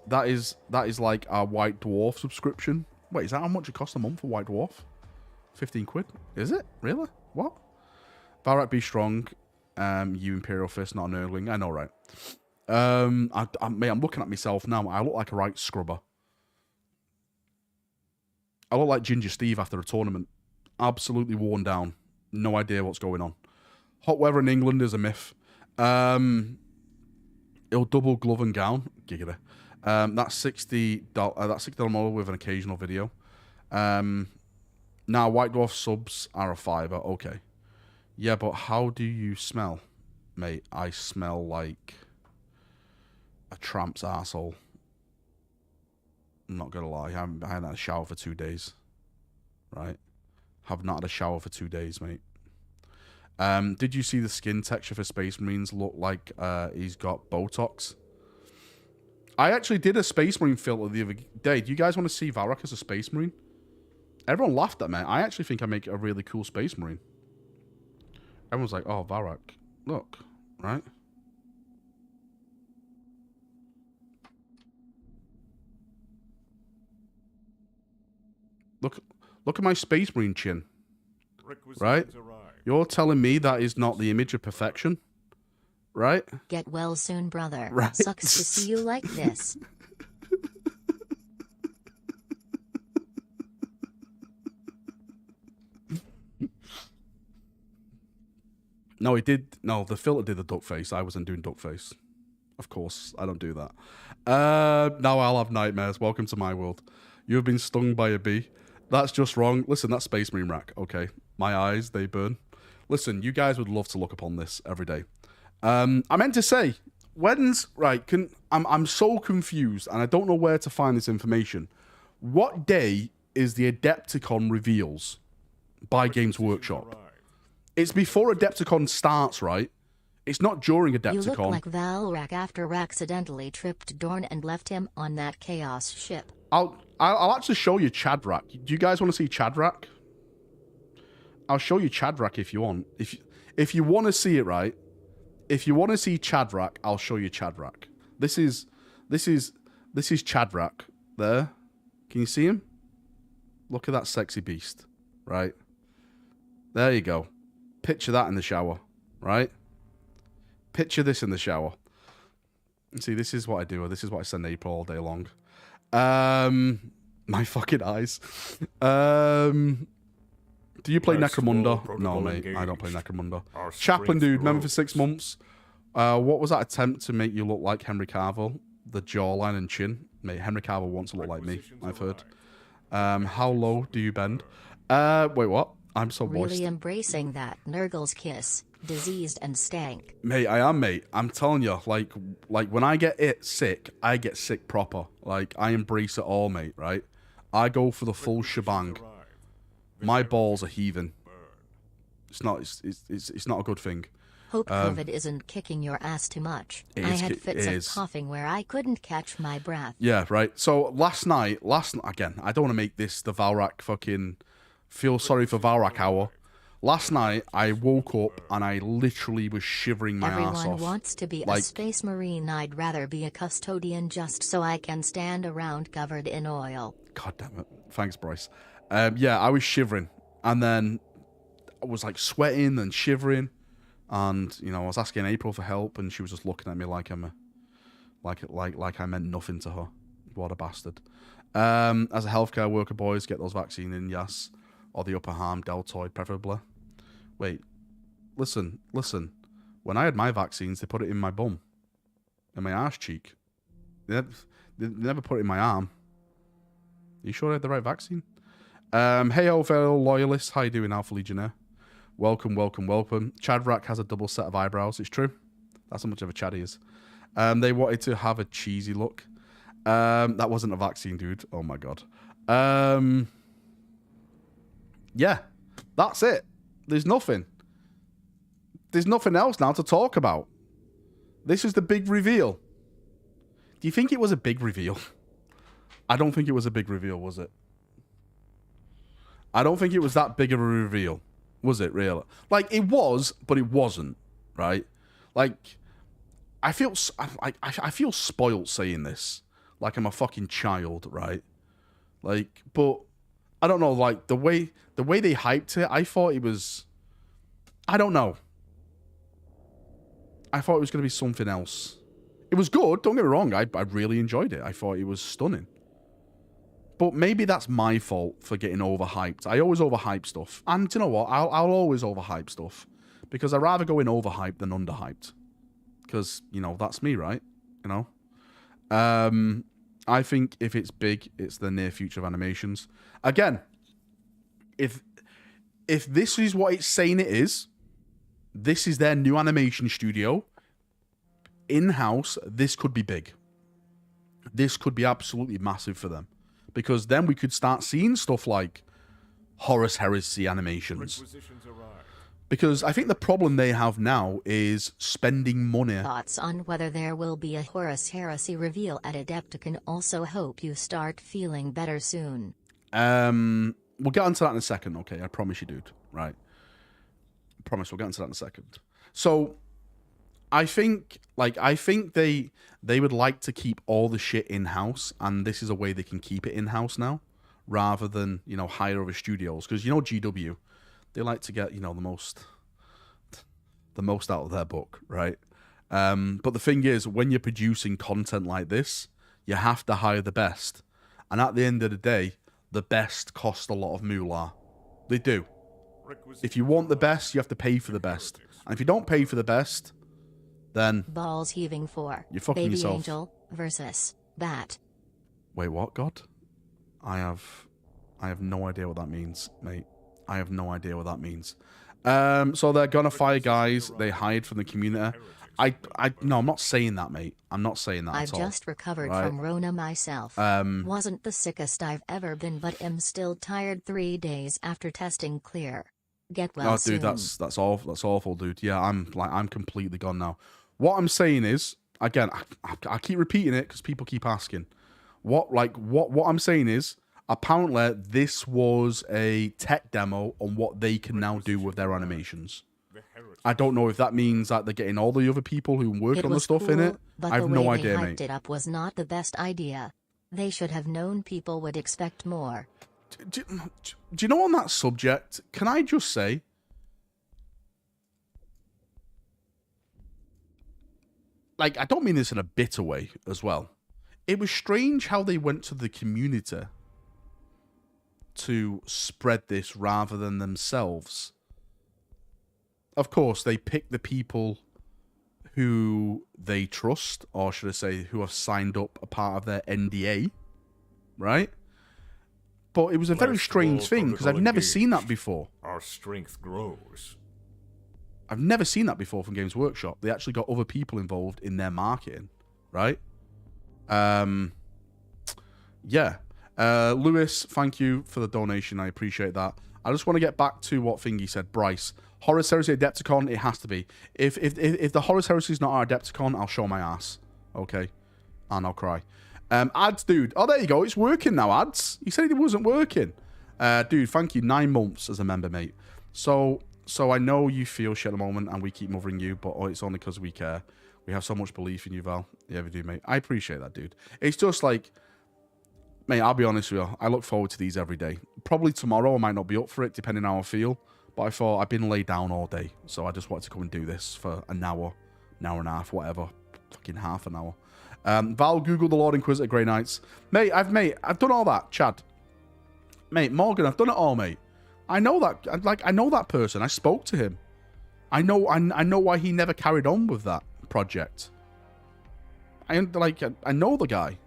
A: like our White Dwarf subscription. Wait, is that how much it costs a month for White Dwarf? 15 quid? Is it? Really? What? Valrak be strong. You Imperial Fist, not an Erling. I know, right? Mate, I'm looking at myself now. I look like a right scrubber. I look like Ginger Steve after a tournament. Absolutely worn down. No idea what's going on. Hot weather in England is a myth. It'll double glove and gown. Giggity. That's $60. That's $60 model with an occasional video. Now, White Dwarf subs are a $5. Okay. Yeah, but how do you smell? Mate, I smell like a tramp's arsehole. I'm not going to lie. I haven't had a shower for 2 days. Right? Have not had a shower for 2 days, mate. Did you see the skin texture for Space Marines look like he's got Botox? I actually did a Space Marine filter the other day. Do you guys want to see Valrak as a Space Marine? Everyone laughed at me. I actually think I make a really cool Space Marine. Everyone's like, oh, Valrak. Look, right? Look at my Space Marine chin. Right? You're telling me that is not the image of perfection? Right?
B: Get well soon, brother.
A: Right.
B: Sucks to see you like this.
A: No, he did. No, the filter did the duck face. I wasn't doing duck face. Of course, I don't do that. Now I'll have nightmares. Welcome to my world. You have been stung by a bee. That's just wrong. Listen, that's Space Marine rack. Okay. My eyes, they burn. Listen, you guys would love to look upon this every day. I meant to say, I'm so confused and I don't know where to find this information. What day is the Adepticon reveals by Games Workshop? It's before Adepticon starts, right? It's not during Adepticon.
B: You look like Valrak after accidentally tripped Dorn and left him on that chaos ship.
A: I'll actually show you Chadrak. Do you guys want to see Chadrak? I'll show you Chadrak if you want. If you want to see it, right? If you want to see Chadrak, I'll show you Chadrak. This is Chadrak. There. Can you see him? Look at that sexy beast. Right? There you go. Picture that in the shower. Right? Picture this in the shower. See, this is what I do. This is what I send April all day long. My fucking eyes. Do you play Necromunda? No, mate. I don't play Necromunda. Chaplain dude, remember for 6 months? What was that attempt to make you look like Henry Cavill? The jawline and chin? Mate, Henry Cavill wants to look like me, I've heard. How low do you bend? Wait, what? I'm so moist.
B: Really embracing that Nurgle's kiss. Diseased and stank.
A: Mate, I am, mate. I'm telling you, like when I get sick, I get sick proper. Like, I embrace it all, mate, right? I go for the full shebang. My balls are heaving. It's not a good thing.
B: Hope COVID isn't kicking your ass too much. I had fits of coughing where I couldn't catch my breath.
A: Yeah, right. So last night, again, I don't want to make this the Valrak fucking feel sorry for Valrak hour. Last night, I woke up and I literally was shivering my ass off.
B: Everyone wants to be a Space Marine. I'd rather be a custodian just so I can stand around covered in oil.
A: God damn it. Thanks, Bryce. Yeah, I was shivering. And then I was like sweating and shivering. And, you know, I was asking April for help and she was just looking at me like I meant nothing to her. What a bastard. As a healthcare worker, boys, get those vaccines in, yes. Or the upper arm, deltoid, preferably. Wait, listen. When I had my vaccines, they put it in my bum. In my arse cheek. They never put it in my arm. Are you sure I had the right vaccine? Hey, fellow loyalists. How you doing, Alpha Legionnaire? Welcome, welcome, welcome. Chadrak has a double set of eyebrows. It's true. That's how much of a Chad he is. They wanted to have a cheesy look. That wasn't a vaccine, dude. Oh my god. Yeah, that's it. There's nothing. There's nothing else now to talk about. This is the big reveal. Do you think it was a big reveal? I don't think it was a big reveal, was it? I don't think it was that big of a reveal. Was it, really? Like, it was, but it wasn't, right? Like, I feel spoilt saying this. Like I'm a fucking child, right? Like, but I don't know, like, the way they hyped it, I thought it was... I don't know. I thought it was going to be something else. It was good, don't get me wrong. I really enjoyed it. I thought it was stunning. But maybe that's my fault for getting overhyped. I always overhype stuff. And do you know what? I'll always overhype stuff. Because I'd rather go in overhyped than underhyped. Because, you know, that's me, right? You know? I think if it's big, it's the near future of animations. Again, if this is what it's saying it is, this is their new animation studio. In-house, this could be big. This could be absolutely massive for them. Because then we could start seeing stuff like Horus Heresy animations. Because I think the problem they have now is spending money.
B: Thoughts on whether there will be a Horus Heresy reveal at Adepticon. Also hope you start feeling better soon.
A: We'll get onto that in a second, okay? I promise you, dude. Right. I promise we'll get into that in a second. So, I think they would like to keep all the shit in-house, and this is a way they can keep it in-house now, rather than, you know, hire other studios. Because, you know, GW, they like to get, you know, the most out of their book, right? But the thing is, when you're producing content like this, you have to hire the best. And at the end of the day, the best cost a lot of moolah. They do. If you want the best, you have to pay for the best. And if you don't pay for the best, then
B: balls heaving for
A: you're fucking
B: Baby
A: yourself.
B: Angel versus Bat.
A: Wait, what, God? I have no idea what that means, mate. I have no idea what that means. So they're gonna fire guys they hired from the community. No, I'm not saying that, mate. I'm not saying that
B: I've
A: at all.
B: just recovered
A: right?
B: from Rona myself. Wasn't the sickest I've ever been, but am still tired 3 days after testing clear. Get well soon.
A: Dude, that's awful. That's awful, dude. Yeah, I'm completely gone now. What I'm saying is, again, I keep repeating it because people keep asking. What I'm saying is, apparently this was a tech demo on what they can now do with their animations. I don't know if that means that they're getting all the other people who work on the stuff
B: cool,
A: in it.
B: But
A: I have no idea,
B: the way they
A: mate.
B: hyped it up was not the best idea. They should have known people would expect more.
A: Do you know, on that subject, can I just say, like, I don't mean this in a bitter way as well. It was strange how they went to the community to spread this rather than themselves. Of course, they pick the people who they trust, or should I say, who have signed up a part of their NDA, right? But it was a very strange thing, because I've never seen that before.
C: Our strength grows.
A: I've never seen that before from Games Workshop. They actually got other people involved in their marketing, right? Yeah. Lewis, thank you for the donation. I appreciate that. I just want to get back to what Thingy said. Bryce, Horus Heresy Adepticon, it has to be. If the Horus Heresy is not our Adepticon, I'll show my ass. Okay? And I'll cry. Ads, dude. Oh, there you go. It's working now, Ads. You said it wasn't working. Dude, thank you. 9 months as a member, mate. So I know you feel shit at the moment, and we keep mothering you, but it's only because we care. We have so much belief in you, Val. Yeah, we do, mate. I appreciate that, dude. It's just like, mate, I'll be honest with you. I look forward to these every day. Probably tomorrow I might not be up for it, depending on how I feel. But I thought I've been laid down all day, so I just wanted to come and do this for an hour and a half, whatever. Fucking half an hour. Val, Google the Lord Inquisitor, Grey Knights. Mate, I've done all that, Chad. Mate, Morgan, I've done it all, mate. I know that. Like, I know that person. I spoke to him. I know why he never carried on with that project. I know the guy.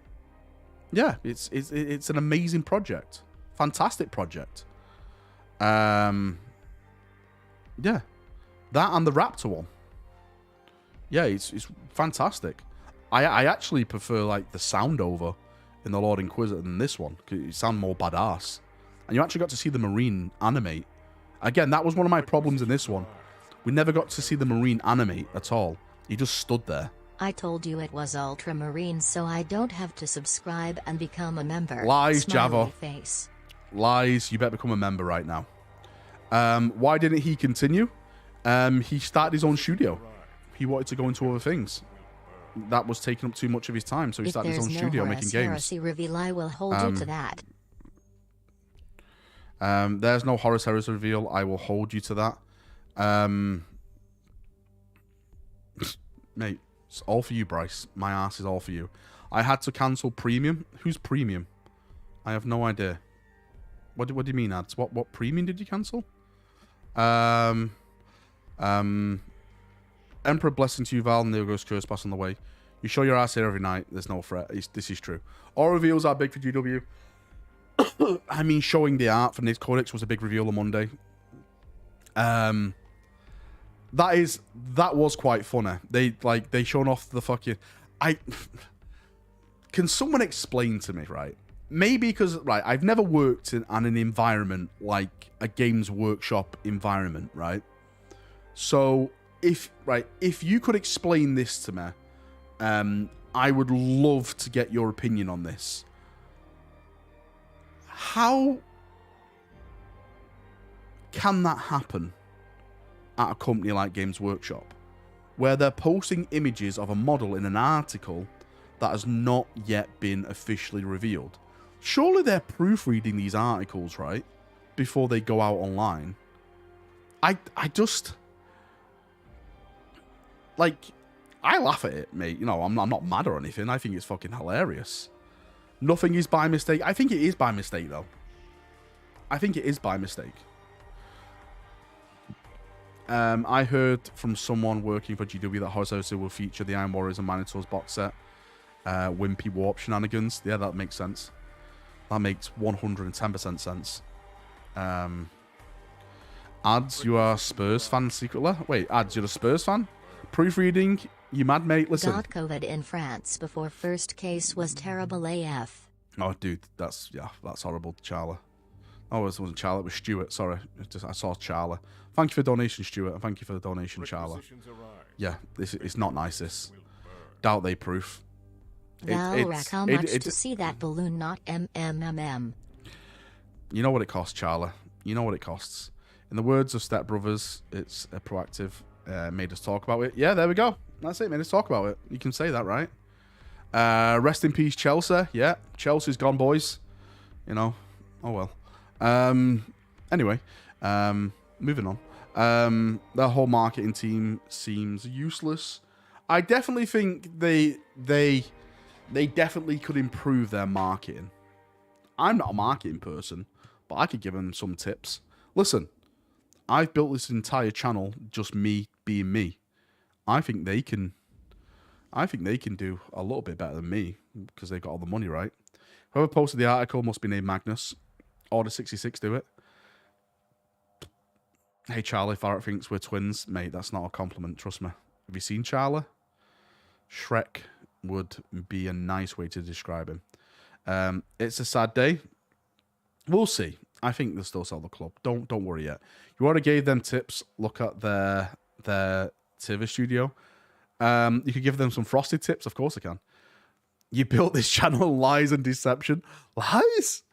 A: Yeah, it's an amazing project, fantastic project. Yeah. That and the Raptor one. Yeah, it's fantastic. I actually prefer, like, the sound over in the Lord Inquisitor than this one, because it sounds more badass. And you actually got to see the Marine animate. Again, that was one of my problems in this one. We never got to see the Marine animate at all. He just stood there.
B: I told you it was Ultramarine, so I don't have to subscribe and become a member.
A: Lies,
B: Smiley
A: Java.
B: face.
A: Lies. You better become a member right now. Why didn't he continue? He started his own studio. He wanted to go into other things. That was taking up too much of his time, so he started his own studio making games.
B: Heresy reveal, I will hold you to that.
A: There's no Horus Heresy reveal. I will hold you to that. Mate, it's all for you, Bryce. My ass is all for you. I had to cancel Premium. Who's Premium? I have no idea. What do you mean, ads? What Premium did you cancel? Emperor blessing to you, Val, and there goes Curse Pass on the way. You show your ass here every night. There's no threat. This is true. All reveals are big for GW. I mean, showing the art for Nick's Codex was a big reveal on Monday. That was quite funny. They shown off the fucking. Can someone explain to me, right? Maybe because I've never worked in an environment like a Games Workshop environment, right? So if you could explain this to me, I would love to get your opinion on this. How can that happen at a company like Games Workshop, where they're posting images of a model in an article that has not yet been officially revealed? Surely they're proofreading these articles, right, before they go out online. I just, I laugh at it, mate. You know, I'm not mad or anything. I think it's fucking hilarious. Nothing is by mistake. I think it is by mistake, though. I think it is by mistake. I heard from someone working for GW that Horus Heresy will feature the Iron Warriors and Minotaurs box set. Wimpy Warp shenanigans. Yeah, that makes sense. That makes 110% sense. Ads, you are a Spurs fan secretly? Wait, Ads, you're a Spurs fan? Proofreading? You mad, mate? Listen.
B: Got COVID in France before first case was terrible AF.
A: Oh, dude, that's horrible, Charla. Oh, it wasn't Charla, it was Stuart. Sorry, I saw Charla. Thank you for the donation, Stuart, and thank you for the donation, Charla. Yeah, it's not nice, this. Doubt they proof.
B: Valrak, how much to see that balloon, not MMMM?
A: You know what it costs, Charla. You know what it costs. In the words of Step Brothers, it's a proactive, made us talk about it. Yeah, there we go. That's it, made us talk about it. You can say that, right? Rest in peace, Chelsea. Yeah, Chelsea's gone, boys. You know, oh well. Anyway, moving on. Their whole marketing team seems useless. I definitely think they definitely could improve their marketing. I'm not a marketing person, but I could give them some tips. Listen, I've built this entire channel just me being me. I think they can do a little bit better than me because they've got all the money, right? Whoever posted the article must be named Magnus. Order 66 do it. Hey, Charlie, Valrak thinks we're twins. Mate, that's not a compliment, trust me. Have you seen Charlie? Shrek would be a nice way to describe him. It's a sad day. We'll see. I think they'll still sell the club. Don't worry yet. You already gave them tips. Look at their TV studio. You could give them some frosted tips. Of course I can. You built this channel lies and deception. Lies?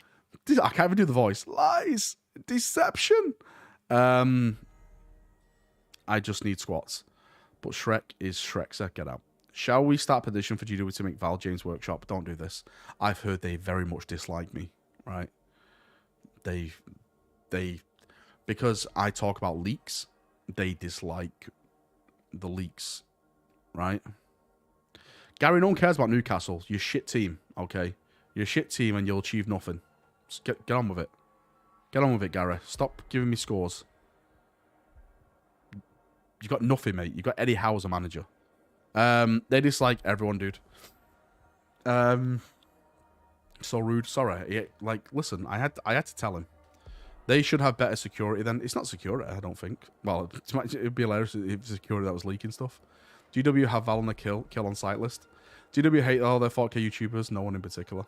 A: I can't even do the voice. Lies. Deception. I just need squats. But Shrek is Shrek, so get out. Shall we start petition for GW to make Val James Workshop? Don't do this. I've heard they very much dislike me, right? They because I talk about leaks, they dislike the leaks, right? Gary, no one cares about Newcastle. You're a shit team, okay? You're a shit team and you'll achieve nothing. Just get on with it. Get on with it, Gary. Stop giving me scores. You got nothing, mate. You got Eddie Howe as a manager. They dislike everyone, dude. So rude. Sorry. Listen, I had to tell him. They should have better security than... It's not security, I don't think. Well, it'd be hilarious if security that was leaking stuff. GW have Val on the kill on site list. GW hate all their 4K YouTubers, no one in particular.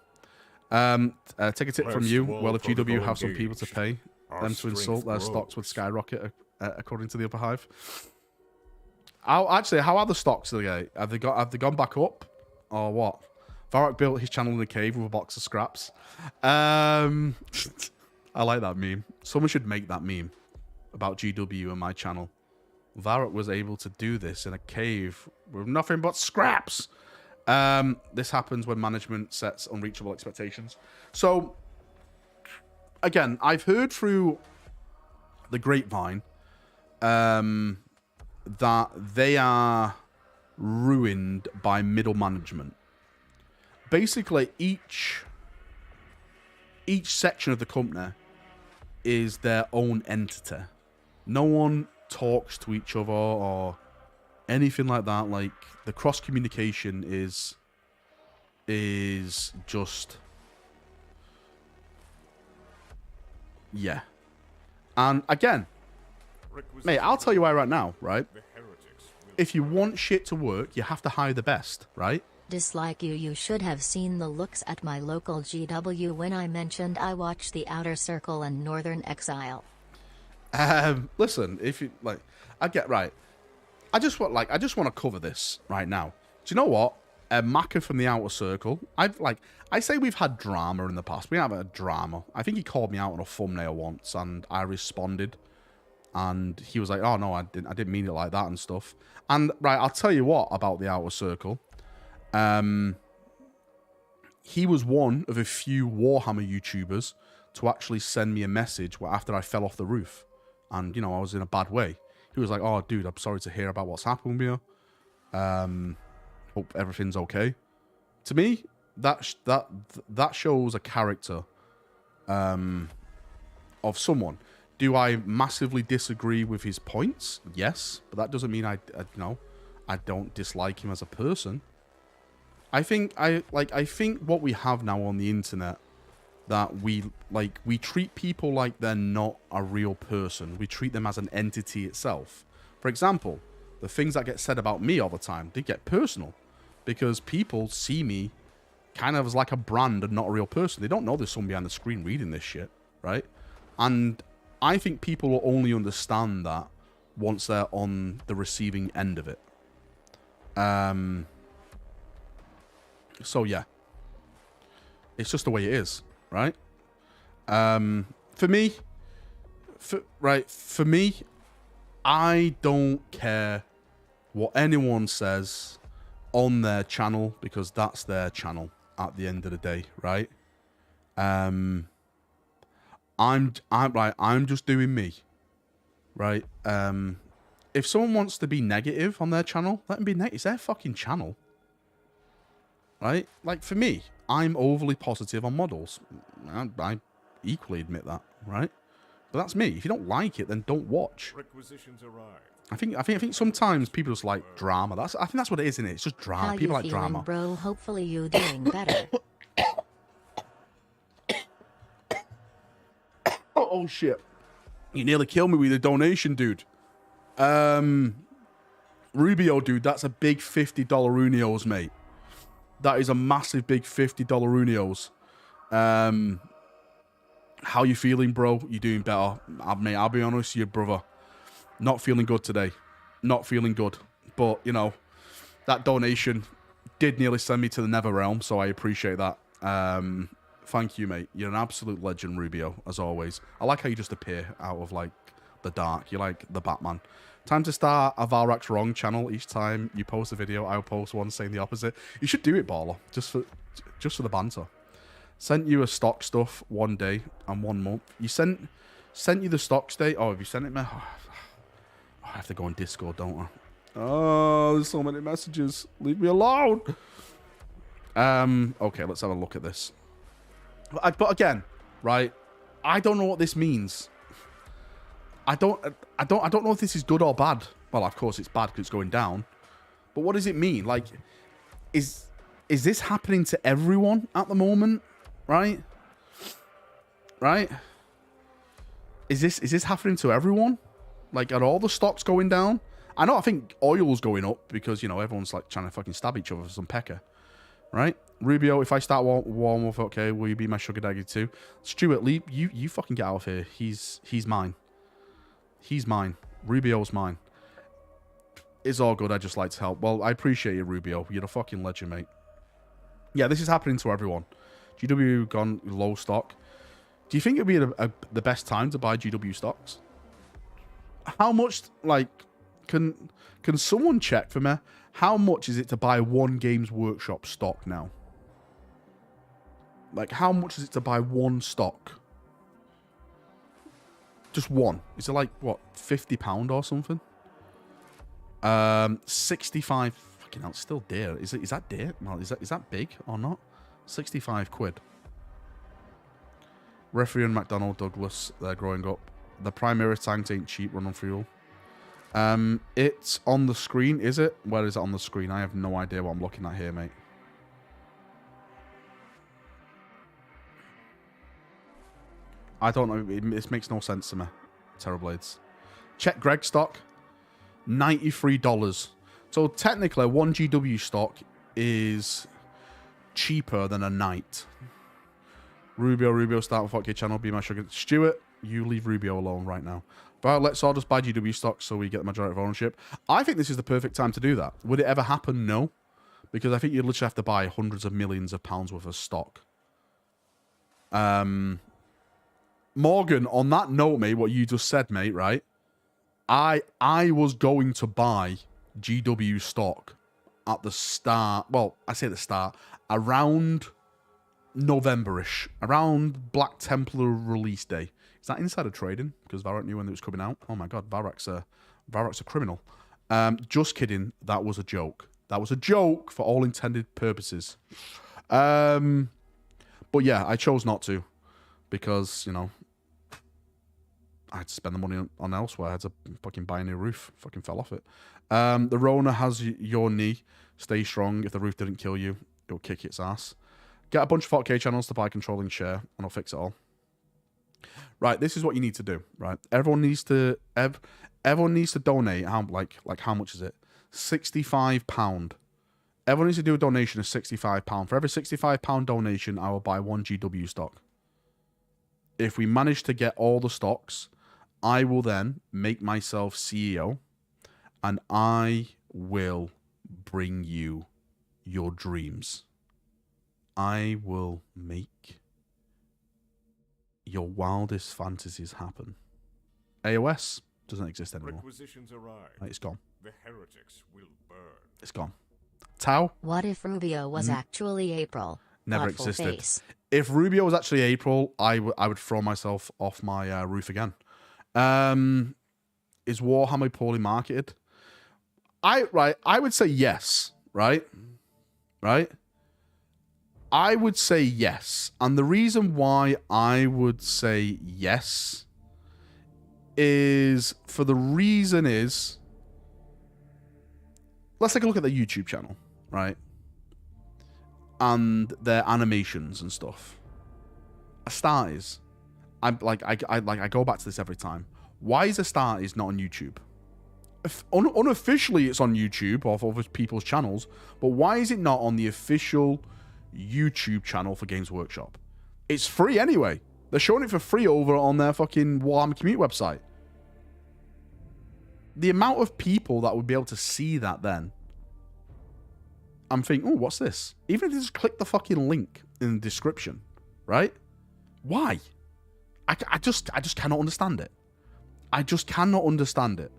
A: Take a tip from you. Well, if GW have some people to pay them to insult, their stocks would skyrocket, according to the upper hive. How are the stocks today? Have they gone back up, or what? Valrak built his channel in a cave with a box of scraps. I like that meme. Someone should make that meme about GW and my channel. Valrak was able to do this in a cave with nothing but scraps. This happens when management sets unreachable expectations. So, again, I've heard through the grapevine that they are ruined by middle management. Basically, each section of the company is their own entity. No one talks to each other or anything like that. Like, the cross communication is just, yeah. And again, mate, I'll tell you why right now, right? If you want shit to work, you have to hire the best, right?
B: Dislike you should have seen the looks at my local GW when I mentioned I watched The Outer Circle and Northern Exile.
A: Listen, if you like, I get right. I just want to cover this right now. Do you know what? Maka from The Outer Circle. I say we've had drama in the past. We haven't had drama. I think he called me out on a thumbnail once, and I responded, and he was like, "Oh no, I didn't mean it like that," and stuff. And right, I'll tell you what about The Outer Circle. He was one of a few Warhammer YouTubers to actually send me a message after I fell off the roof, and you know I was in a bad way. He was like, "Oh, dude, I'm sorry to hear about what's happened with you. Hope everything's okay." To me, that shows a character of someone. Do I massively disagree with his points? Yes, but that doesn't mean I don't dislike him as a person. I think what we have now on the internet, that we treat people like they're not a real person. We treat them as an entity itself. For example, the things that get said about me all the time, they get personal because people see me kind of as like a brand and not a real person. They don't know there's someone behind the screen reading this shit, right? And I think people will only understand that once they're on the receiving end of it. So yeah, it's just the way it is, right? For me, I don't care what anyone says on their channel because that's their channel at the end of the day, right? I'm just doing me, right? If someone wants to be negative on their channel, let them be negative. It's their fucking channel. Right? Like, for me, I'm overly positive on models. I equally admit that, right? But that's me. If you don't like it, then don't watch.
C: Requisitions arrived.
A: I think sometimes people just like drama. I think that's what it is, isn't it? It's just drama.
B: How
A: People
B: you
A: like
B: feeling,
A: drama.
B: bro? Hopefully you doing better.
A: Oh shit! You nearly killed me with a donation, dude. Rubio, dude, that's a big $50 Unios, mate. That is a massive, big $50 Unios. How you feeling, bro? You doing better? Mate, I'll be honest with you, brother. Not feeling good today. Not feeling good. But, you know, that donation did nearly send me to the nether realm, so I appreciate that. Thank you, mate. You're an absolute legend, Rubio, as always. I like how you just appear out of, like, the dark. You're like the Batman. Time to start a Valrak's Wrong channel. Each time you post a video, I'll post one saying the opposite. You should do it, Baller, just for the banter. Sent you a stock stuff one day and 1 month. You sent you the stocks day. Oh, have you sent it, man? Oh, I have to go on Discord, don't I? Oh, there's so many messages. Leave me alone. Okay, let's have a look at this. But again, right? I don't know what this means. I don't know if this is good or bad. Well, of course it's bad because it's going down. But what does it mean? Like, is this happening to everyone at the moment? Right? Right? Is this happening to everyone? Like, are all the stocks going down? I think oil's going up because, you know, everyone's like trying to fucking stab each other for some pecker. Right? Rubio, if I start warm with, okay, will you be my sugar daddy too? Stuart, Lee, you fucking get out of here. He's mine. He's mine. Rubio's mine. It's all good. I just like to help. Well, I appreciate you, Rubio. You're a fucking legend, mate. Yeah, this is happening to everyone. GW gone low stock. Do you think it would be the best time to buy GW stocks? How much, like, can someone check for me? How much is it to buy one Games Workshop stock now? Like, how much is it to buy one stock? Just one. Is it like, what, £50 or something? 65. Fucking hell, it's still dear. Is that dear? Well, is that big or not? 65 quid. Referee and McDonnell Douglas, they're growing up. The primary tanks ain't cheap, run on fuel. It's on the screen, is it? Where is it on the screen? I have no idea what I'm looking at here, mate. I don't know. This makes no sense to me. Terrorblades. Check Greg stock. $93. So technically, one GW stock is cheaper than a Knight. Rubio, start with 4K channel. Be my sugar. Stuart, you leave Rubio alone right now. But let's all just buy GW stocks so we get the majority of ownership. I think this is the perfect time to do that. Would it ever happen? No. Because I think you'd literally have to buy hundreds of millions of pounds worth of stock. Morgan, on that note, mate, what you just said, mate, right? I was going to buy GW stock at the start. Well, I say the start. Around November-ish. Around Black Templar release day. Is that insider trading? Because Valrak knew when it was coming out. Oh my god, Valrak's a criminal. Just kidding. That was a joke. That was a joke for all intended purposes. But yeah, I chose not to. Because, you know, I had to spend the money on elsewhere. I had to fucking buy a new roof. Fucking fell off it. The Rona has your knee. Stay strong. If the roof didn't kill you, it'll kick its ass. Get a bunch of 4K channels to buy controlling share, and I'll fix it all. Right, this is what you need to do. Right, everyone needs to donate. How much is it? £65. Everyone needs to do a donation of £65. For every £65 donation, I will buy one GW stock. If we manage to get all the stocks, I will then make myself CEO, and I will bring you your dreams. I will make your wildest fantasies happen. AOS doesn't exist anymore.
C: Requisitions arrive.
A: It's gone.
C: The heretics will burn.
A: It's gone. Tau?
B: What if Rubio was actually April?
A: Never
B: Thoughtful
A: existed.
B: face.
A: If Rubio was actually April, I would throw myself off my roof again. Is Warhammer poorly marketed? I would say yes. Right? I would say yes. And the reason why I would say yes is let's take a look at their YouTube channel, right? And their animations and stuff. Astartes. I go back to this every time. Why is Astartes not on YouTube? Unofficially, it's on YouTube off other people's channels, but why is it not on the official YouTube channel for Games Workshop? It's free anyway. They're showing it for free over on their fucking Warhammer community website. The amount of people that would be able to see that then, I'm thinking, oh, what's this? Even if they just click the fucking link in the description, right? Why? I just cannot understand it. I just cannot understand it.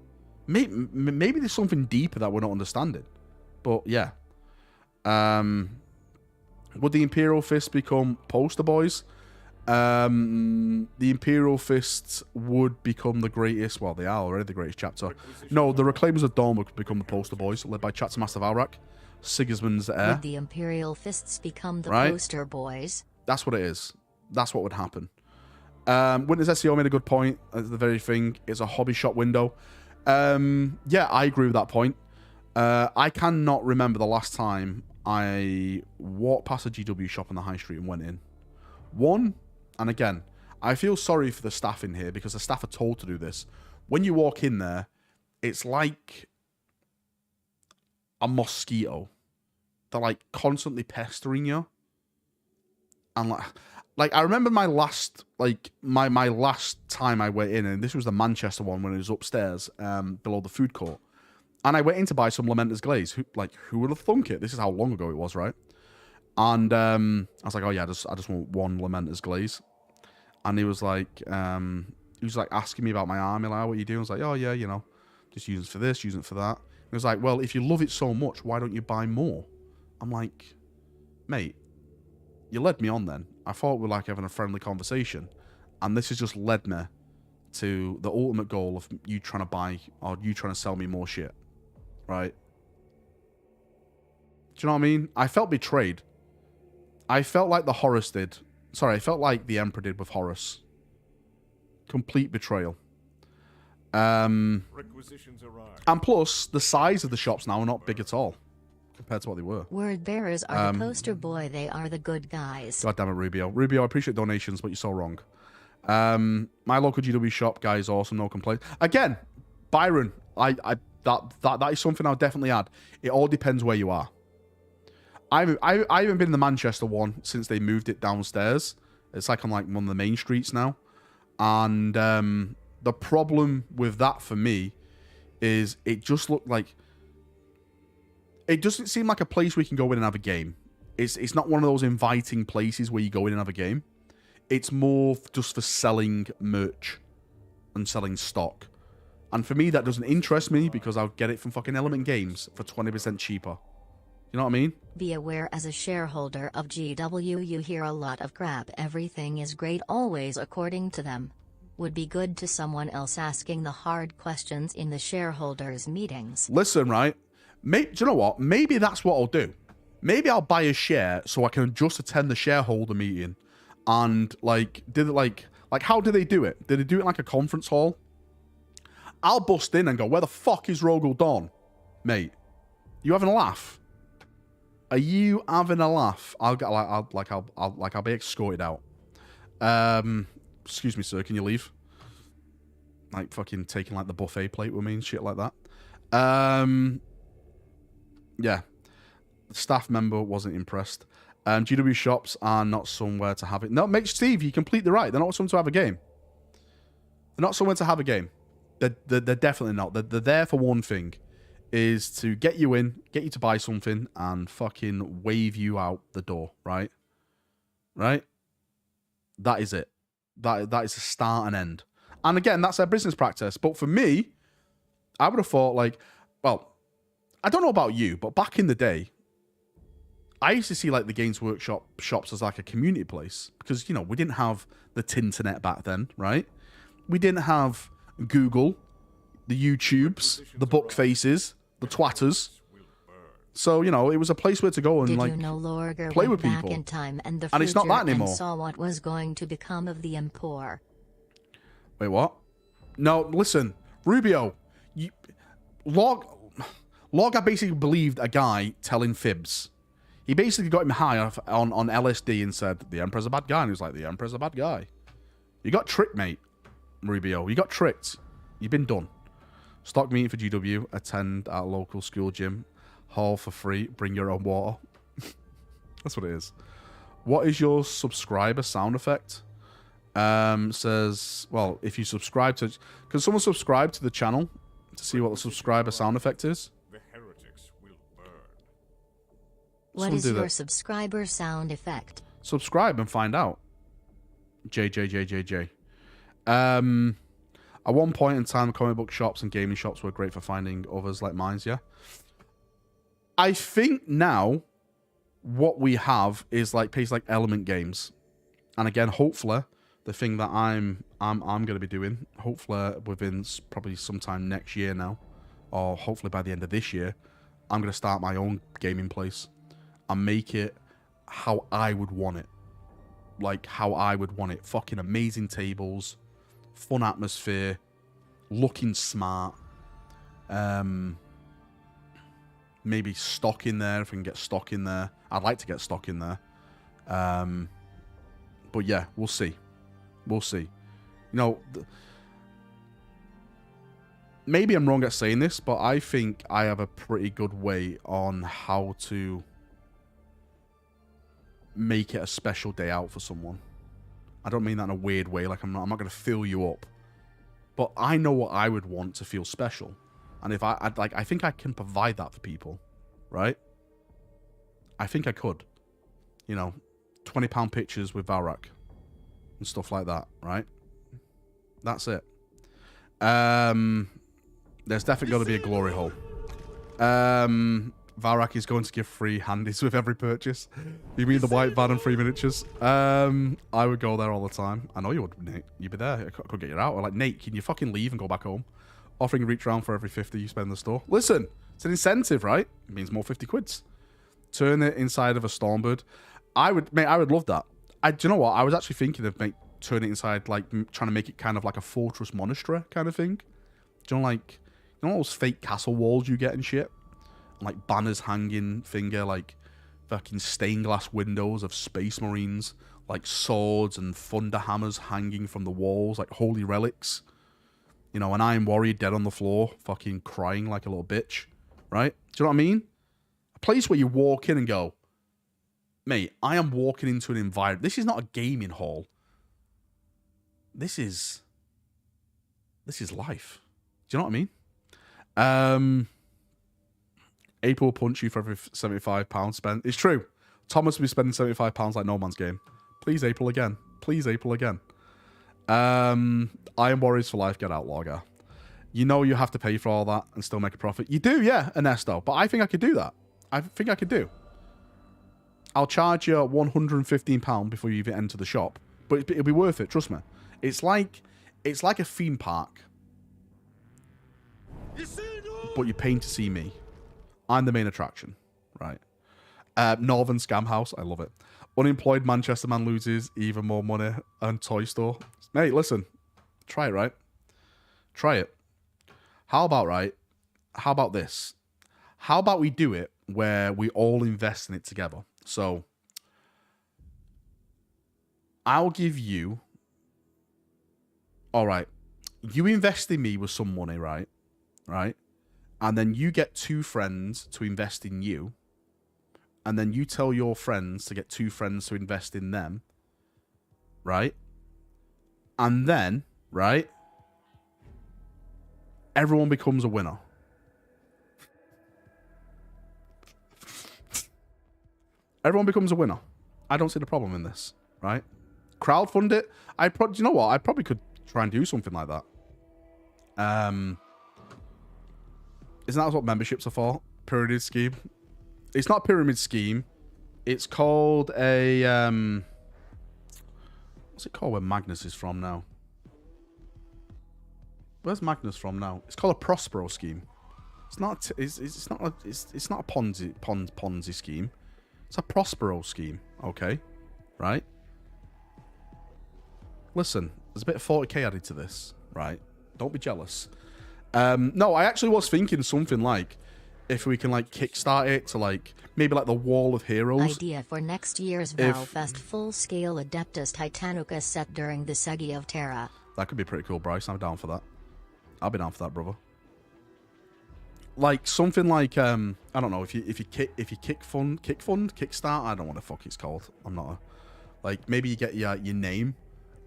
A: Maybe there's something deeper that we're not understanding. But yeah. Would the Imperial Fists become poster boys? The Imperial Fists would become the greatest. Well, they are already the greatest chapter. No, the Reclaimers of Dawn would become the poster boys, led by Chapter Master Valrak, Sigismund's heir.
B: Would the Imperial Fists become the poster boys?
A: That's what it is. That's what would happen. Winter's SEO made a good point. That's the very thing. It's a hobby shop window. Yeah, I agree with that point. I cannot remember the last time I walked past a GW shop on the high street and went in. And again, I feel sorry for the staff in here because the staff are told to do this. When you walk in there, it's like a mosquito. They're like constantly pestering you. And like I remember my last my last time I went in, and this was the Manchester one when it was upstairs, below the food court. And I went in to buy some Lamenter's Glaze. Who would have thunk it? This is how long ago it was, right? And I was like, oh yeah, I just want one Lamenter's Glaze. And he was like asking me about my army, like, oh, what are you doing? I was like, oh yeah, you know, just using it for this, using it for that. He was like, well, if you love it so much, why don't you buy more? I'm like, mate, you led me on then. I thought we were like having a friendly conversation. And this has just led me to the ultimate goal of you trying to buy or you trying to sell me more shit. Right? Do you know what I mean? I felt betrayed. I felt like the Horus did. Sorry, I felt like the Emperor did with Horus. Complete betrayal.
C: Requisitions arrived.
A: And plus, the size of the shops now are not big at all compared to what they were.
B: Word bearers are the poster boy. They are the good guys.
A: God damn it, Rubio. Rubio, I appreciate donations, but you're so wrong. My local GW shop guy is awesome, no complaints. Again, Byron, that is something I'll definitely add. It all depends where you are. I haven't been in the Manchester one since they moved it downstairs. It's like on like one of the main streets now. And the problem with that for me is it just looked like... It doesn't seem like a place where you can go in and have a game. It's not one of those inviting places where you go in and have a game. It's more just for selling merch and selling stock. And for me, that doesn't interest me because I'll get it from fucking Element Games for 20% cheaper. You know what I mean?
B: Be aware, as a shareholder of GW, you hear a lot of crap. Everything is great always according to them. Would be good to someone else asking the hard questions in the shareholders' meetings.
A: Listen, right? Do you know what? Maybe that's what I'll do. Maybe I'll buy a share so I can just attend the shareholder meeting. And, like, how do they do it? Did they do it in, like, a conference hall? I'll bust in and go, where the fuck is Rogel Dawn? Mate, you having a laugh? Are you having a laugh? I'll be escorted out. Excuse me, sir, can you leave? Like, fucking taking, like, the buffet plate with me and shit like that. Yeah. The staff member wasn't impressed. GW shops are not somewhere to have it. No, mate, Steve, you're completely right. They're not somewhere to have a game. They're not somewhere to have a game. They're definitely not. They're there for one thing. Is to get you in, get you to buy something, and fucking wave you out the door, right? Right? That is it. That is the start and end. And again, that's their business practice. But for me, I would have thought, like, well, I don't know about you, but back in the day, I used to see, like, the Games Workshop shops as, like, a community place. Because, you know, we didn't have the Tinternet back then, right? We didn't have Google, the YouTubes, the book faces, the twatters. So, you know, it was a place where to go and,
B: Did
A: like,
B: you know Lorger
A: play
B: went
A: with
B: back
A: people.
B: in time and the
A: And it's not that
B: future
A: anymore.
B: and saw what was going to become of the Empor?
A: Wait, what? No, listen, Rubio, Log basically believed a guy telling fibs. He basically got him high on LSD and said, the Emperor's a bad guy. And he was like, the Emperor's a bad guy. You got tricked, mate, Rubio. You got tricked. You've been done. Stock meeting for GW. Attend at local school gym. Hall for free. Bring your own water. That's what it is. What is your subscriber sound effect? Says, well, if you subscribe to... Can someone subscribe to the channel to see what the subscriber sound effect is?
C: The heretics will burn.
B: What is your subscriber sound effect?
A: Subscribe and find out. JJJJJ. At one point in time, comic book shops and gaming shops were great for finding others like mine, yeah. I think now what we have is like places like Element Games. And again, hopefully, the thing that I'm going to be doing, hopefully within probably sometime next year now, or hopefully by the end of this year, I'm going to start my own gaming place and make it how I would want it. Like how I would want it. Fucking amazing tables, fun atmosphere, looking smart. Maybe stock in there if we can get stock in there. I'd like to get stock in there. But yeah, we'll see. We'll see. You know, maybe I'm wrong at saying this, but I think I have a pretty good way on how to make it a special day out for someone. I don't mean that in a weird way, like I'm not going to fill you up. But I know what I would want to feel special. And if I think I can provide that for people, right? I think I could. You know, £20 pictures with Valrak and stuff like that, right? That's it. There's definitely going to be a glory hole. Valrak is going to give free handies with every purchase. You mean the white van and free miniatures? I would go there all the time. I know you would, Nate. You'd be there. I could get you out. Or like, Nate, can you fucking leave and go back home? Offering a reach round for every 50 you spend in the store. Listen, it's an incentive, right? It means more 50 quids. Turn it inside of a Stormbird. I would love that. Do you know what? I was actually thinking of turn it inside, like, trying to make it kind of like a fortress monastery kind of thing. Do you know, like, you know those fake castle walls you get and shit? Like banners hanging, like fucking stained glass windows of space marines, like swords and thunder hammers hanging from the walls, like holy relics. You know, an Iron Warrior dead on the floor, fucking crying like a little bitch, right? Do you know what I mean? A place where you walk in and go, mate, I am walking into an environment. This is not a gaming hall. This is life. Do you know what I mean? April will punch you for every £75 spent. It's true. Thomas will be spending £75 like no man's game. Please, April again. Please, April again. Iron Warriors for life, get out, logger. You know you have to pay for all that and still make a profit. You do, yeah, Ernesto. But I think I could do that. I think I could do. I'll charge you £115 before you even enter the shop. But it'll be worth it, trust me. It's like a theme park. But you're paying to see me. I'm the main attraction, right? Northern Scam House, I love it. Unemployed Manchester man loses even more money. And Toy Store. Mate, listen. Try it, right? Try it. How about this? How about we do it where we all invest in it together? So, I'll give you... All right. You invest in me with some money, right? Right? And then you get 2 friends to invest in you. And then you tell your friends to get 2 friends to invest in them. Right? And then, right? Everyone becomes a winner. Everyone becomes a winner. I don't see the problem in this, right? Crowdfund it. You know what? I probably could try and do something like that. Isn't that what memberships are for? Pyramid scheme. It's not pyramid scheme. It's called a what's it called where Magnus is from now? Where's Magnus from now? It's called a Prospero scheme. It's not. It's not a Ponzi scheme. It's a Prospero scheme. Okay, right? Listen, there's a bit of 40k added to this, right? Don't be jealous. No, I actually was thinking something like, if we can like kickstart it to like maybe like the Wall of Heroes.
B: Idea for next year's Valfest full-scale Adeptus Titanicus set during the Segi of Terra.
A: That could be pretty cool, Bryce. I'm down for that. I'll be down for that, brother. Like something like I don't know if you kickstart. I don't know what the fuck it's called. I'm not like maybe you get your name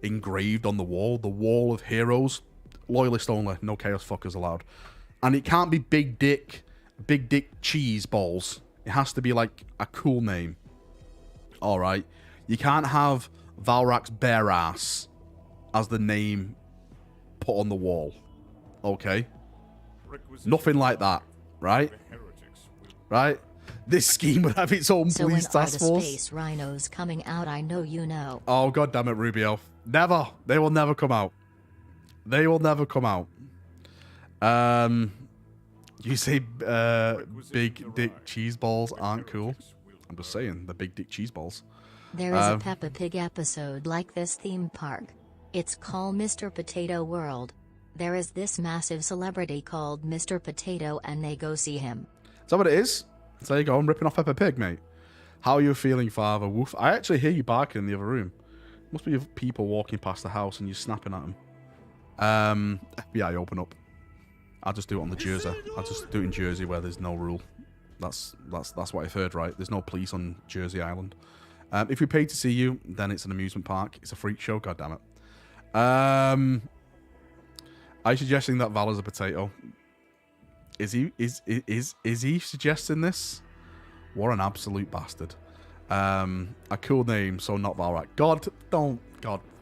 A: engraved on the Wall of Heroes. Loyalist only, no chaos fuckers allowed. And it can't be big dick cheese balls. It has to be like a cool name. Alright. You can't have Valrak's bare ass as the name put on the wall. Okay? Nothing like that. Right? Right? This scheme would have its own police task force.
B: So space rhinos coming out, I know you know.
A: Oh, god damn it, Rubio. Never. They will never come out. They will never come out. You say big dick cheese balls aren't cool. I'm just saying, the big dick cheese balls.
B: There is a Peppa Pig episode like this theme park. It's called Mr. Potato World. There is this massive celebrity called Mr. Potato and they go see him.
A: Is that what it is? So there you go, I'm ripping off Peppa Pig, mate. How are you feeling, Father Woof? I actually hear you barking in the other room. Must be people walking past the house and you're snapping at them. FBI, open up. I'll just do it on the Jersey. I'll just do it in Jersey where there's no rule. That's what I've heard, right? There's no police on Jersey Island. If we pay to see you, then it's an amusement park. It's a freak show. God damn it. Are you suggesting that Val is a potato? Is he suggesting this? What an absolute bastard. A cool name, so not Valrak. God,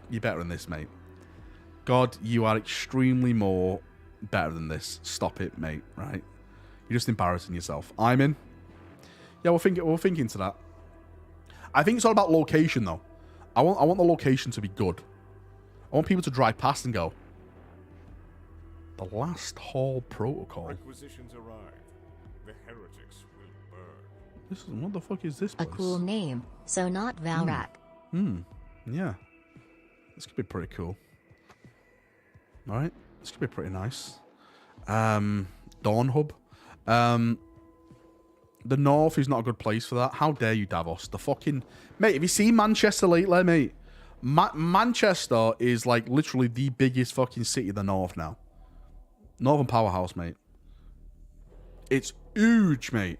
A: you're better than this, mate. God, you are extremely more better than this. Stop it, mate, right? You're just embarrassing yourself. I'm in. Yeah, we're thinking to that. I think it's all about location, though. I want the location to be good. I want people to drive past and go, the last hall protocol.
C: Requisitions arrive. The heretics will burn.
A: What the fuck is this place?
B: A cool name, so not Valrak.
A: Yeah. This could be pretty cool. Alright. This could be pretty nice. Dawn Hub. The North is not a good place for that. How dare you, Davos? The fucking... Mate, have you seen Manchester lately, mate? Manchester is, like, literally the biggest fucking city of the North now. Northern powerhouse, mate. It's huge, mate.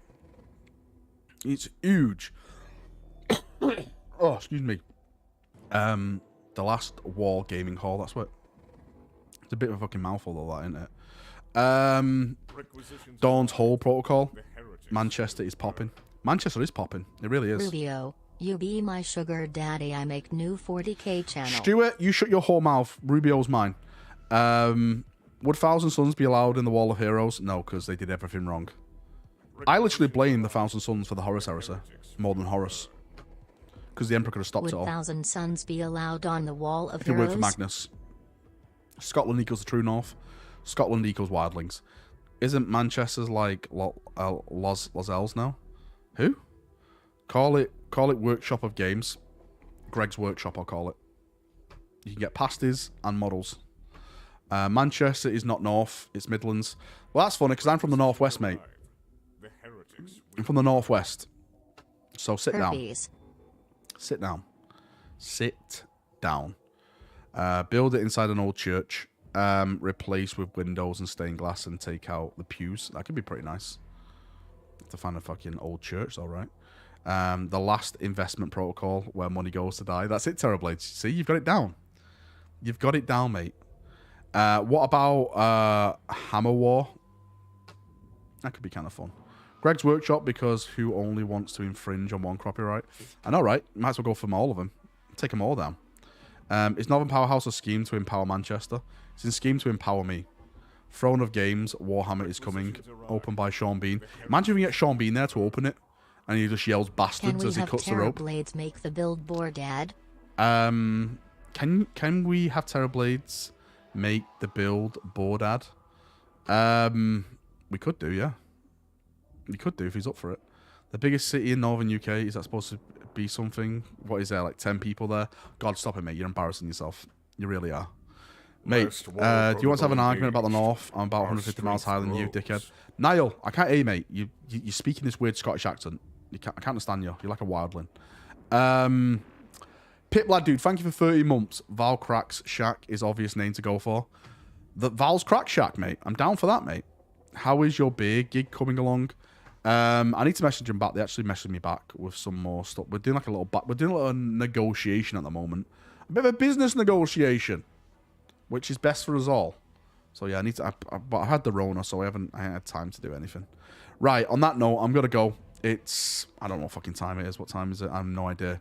A: It's huge. Oh, excuse me. The last wall gaming hall, that's what... It's a bit of a fucking mouthful, though, that, isn't it? Dawn's Hall Protocol. Manchester is popping. Manchester is popping. It really is.
B: Rubio, you be my sugar daddy. I make new 40k channel.
A: Stuart, you shut your whole mouth. Rubio's mine. Would Thousand Sons be allowed in the Wall of Heroes? No, because they did everything wrong. I literally blame the Thousand Sons for the Horus Heresy more than Horus. Because the Emperor could have stopped it all.
B: Would Thousand Sons be allowed on the Wall of
A: If it
B: Heroes?
A: worked for Magnus. Scotland equals the True North. Scotland equals Wildlings. Isn't Manchester's like Lozelles now? Who? Call it Workshop of Games. Greg's Workshop, I'll call it. You can get pasties and models. Manchester is not North, it's Midlands. Well, that's funny because I'm from the Northwest, mate. I'm from the Northwest. So sit down. Sit down. Sit down. Build it inside an old church. Replace with windows and stained glass and take out the pews. That could be pretty nice. To find a fucking old church, all right. The last investment protocol where money goes to die. That's it, Terrorblades. See, you've got it down. You've got it down, mate. What about Hammer War? That could be kind of fun. Greg's Workshop, because who only wants to infringe on one copyright? I know, right? Might as well go for all of them. Take them all down. Is Northern Powerhouse a scheme to empower Manchester? It's a scheme to empower me. Throne of Games, Warhammer is coming. Opened by Sean Bean. Imagine if we get Sean Bean there to open it. And he just yells bastards as he cuts the rope.
B: Can we have Terrorblades make the build board ad?
A: Can we have Terrorblades make the build board ad? We could do, yeah. We could do if he's up for it. The biggest city in Northern UK, is that supposed to be something? What is there, like 10 people there? God, stop it, mate. You're embarrassing yourself. You really are. Mate, do you want to have an argument about the North? I'm about 150 miles higher than you, dickhead. Niall, I can't hear you, mate. You're speaking this weird Scottish accent. I can't understand you. You're like a wildling. Pip Lad Dude, thank you for 30 months. Val Crack's Shack is obvious name to go for. The Val's Crack Shack, mate. I'm down for that, mate. How is your beer gig coming along? I need to message them back. They actually messaged me back with some more stuff. We're doing like a little negotiation at the moment. A bit of a business negotiation, which is best for us all. So yeah, I need to. But I had the Rona, so I haven't had time to do anything. Right. On that note, I'm gonna go. I don't know what fucking time it is. What time is it? I have no idea.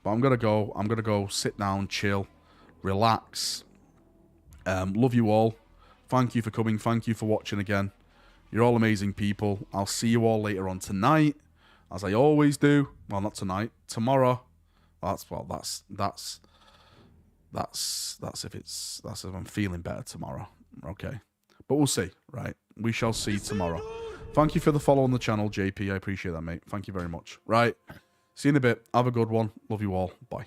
A: But I'm gonna go. I'm gonna go sit down, chill, relax. Love you all. Thank you for coming. Thank you for watching again. You're all amazing people. I'll see you all later on tonight, as I always do. Well, not tonight. Tomorrow. That's if I'm feeling better tomorrow. Okay. But we'll see, right? We shall see tomorrow. Thank you for the follow on the channel, JP. I appreciate that, mate. Thank you very much. Right. See you in a bit. Have a good one. Love you all. Bye.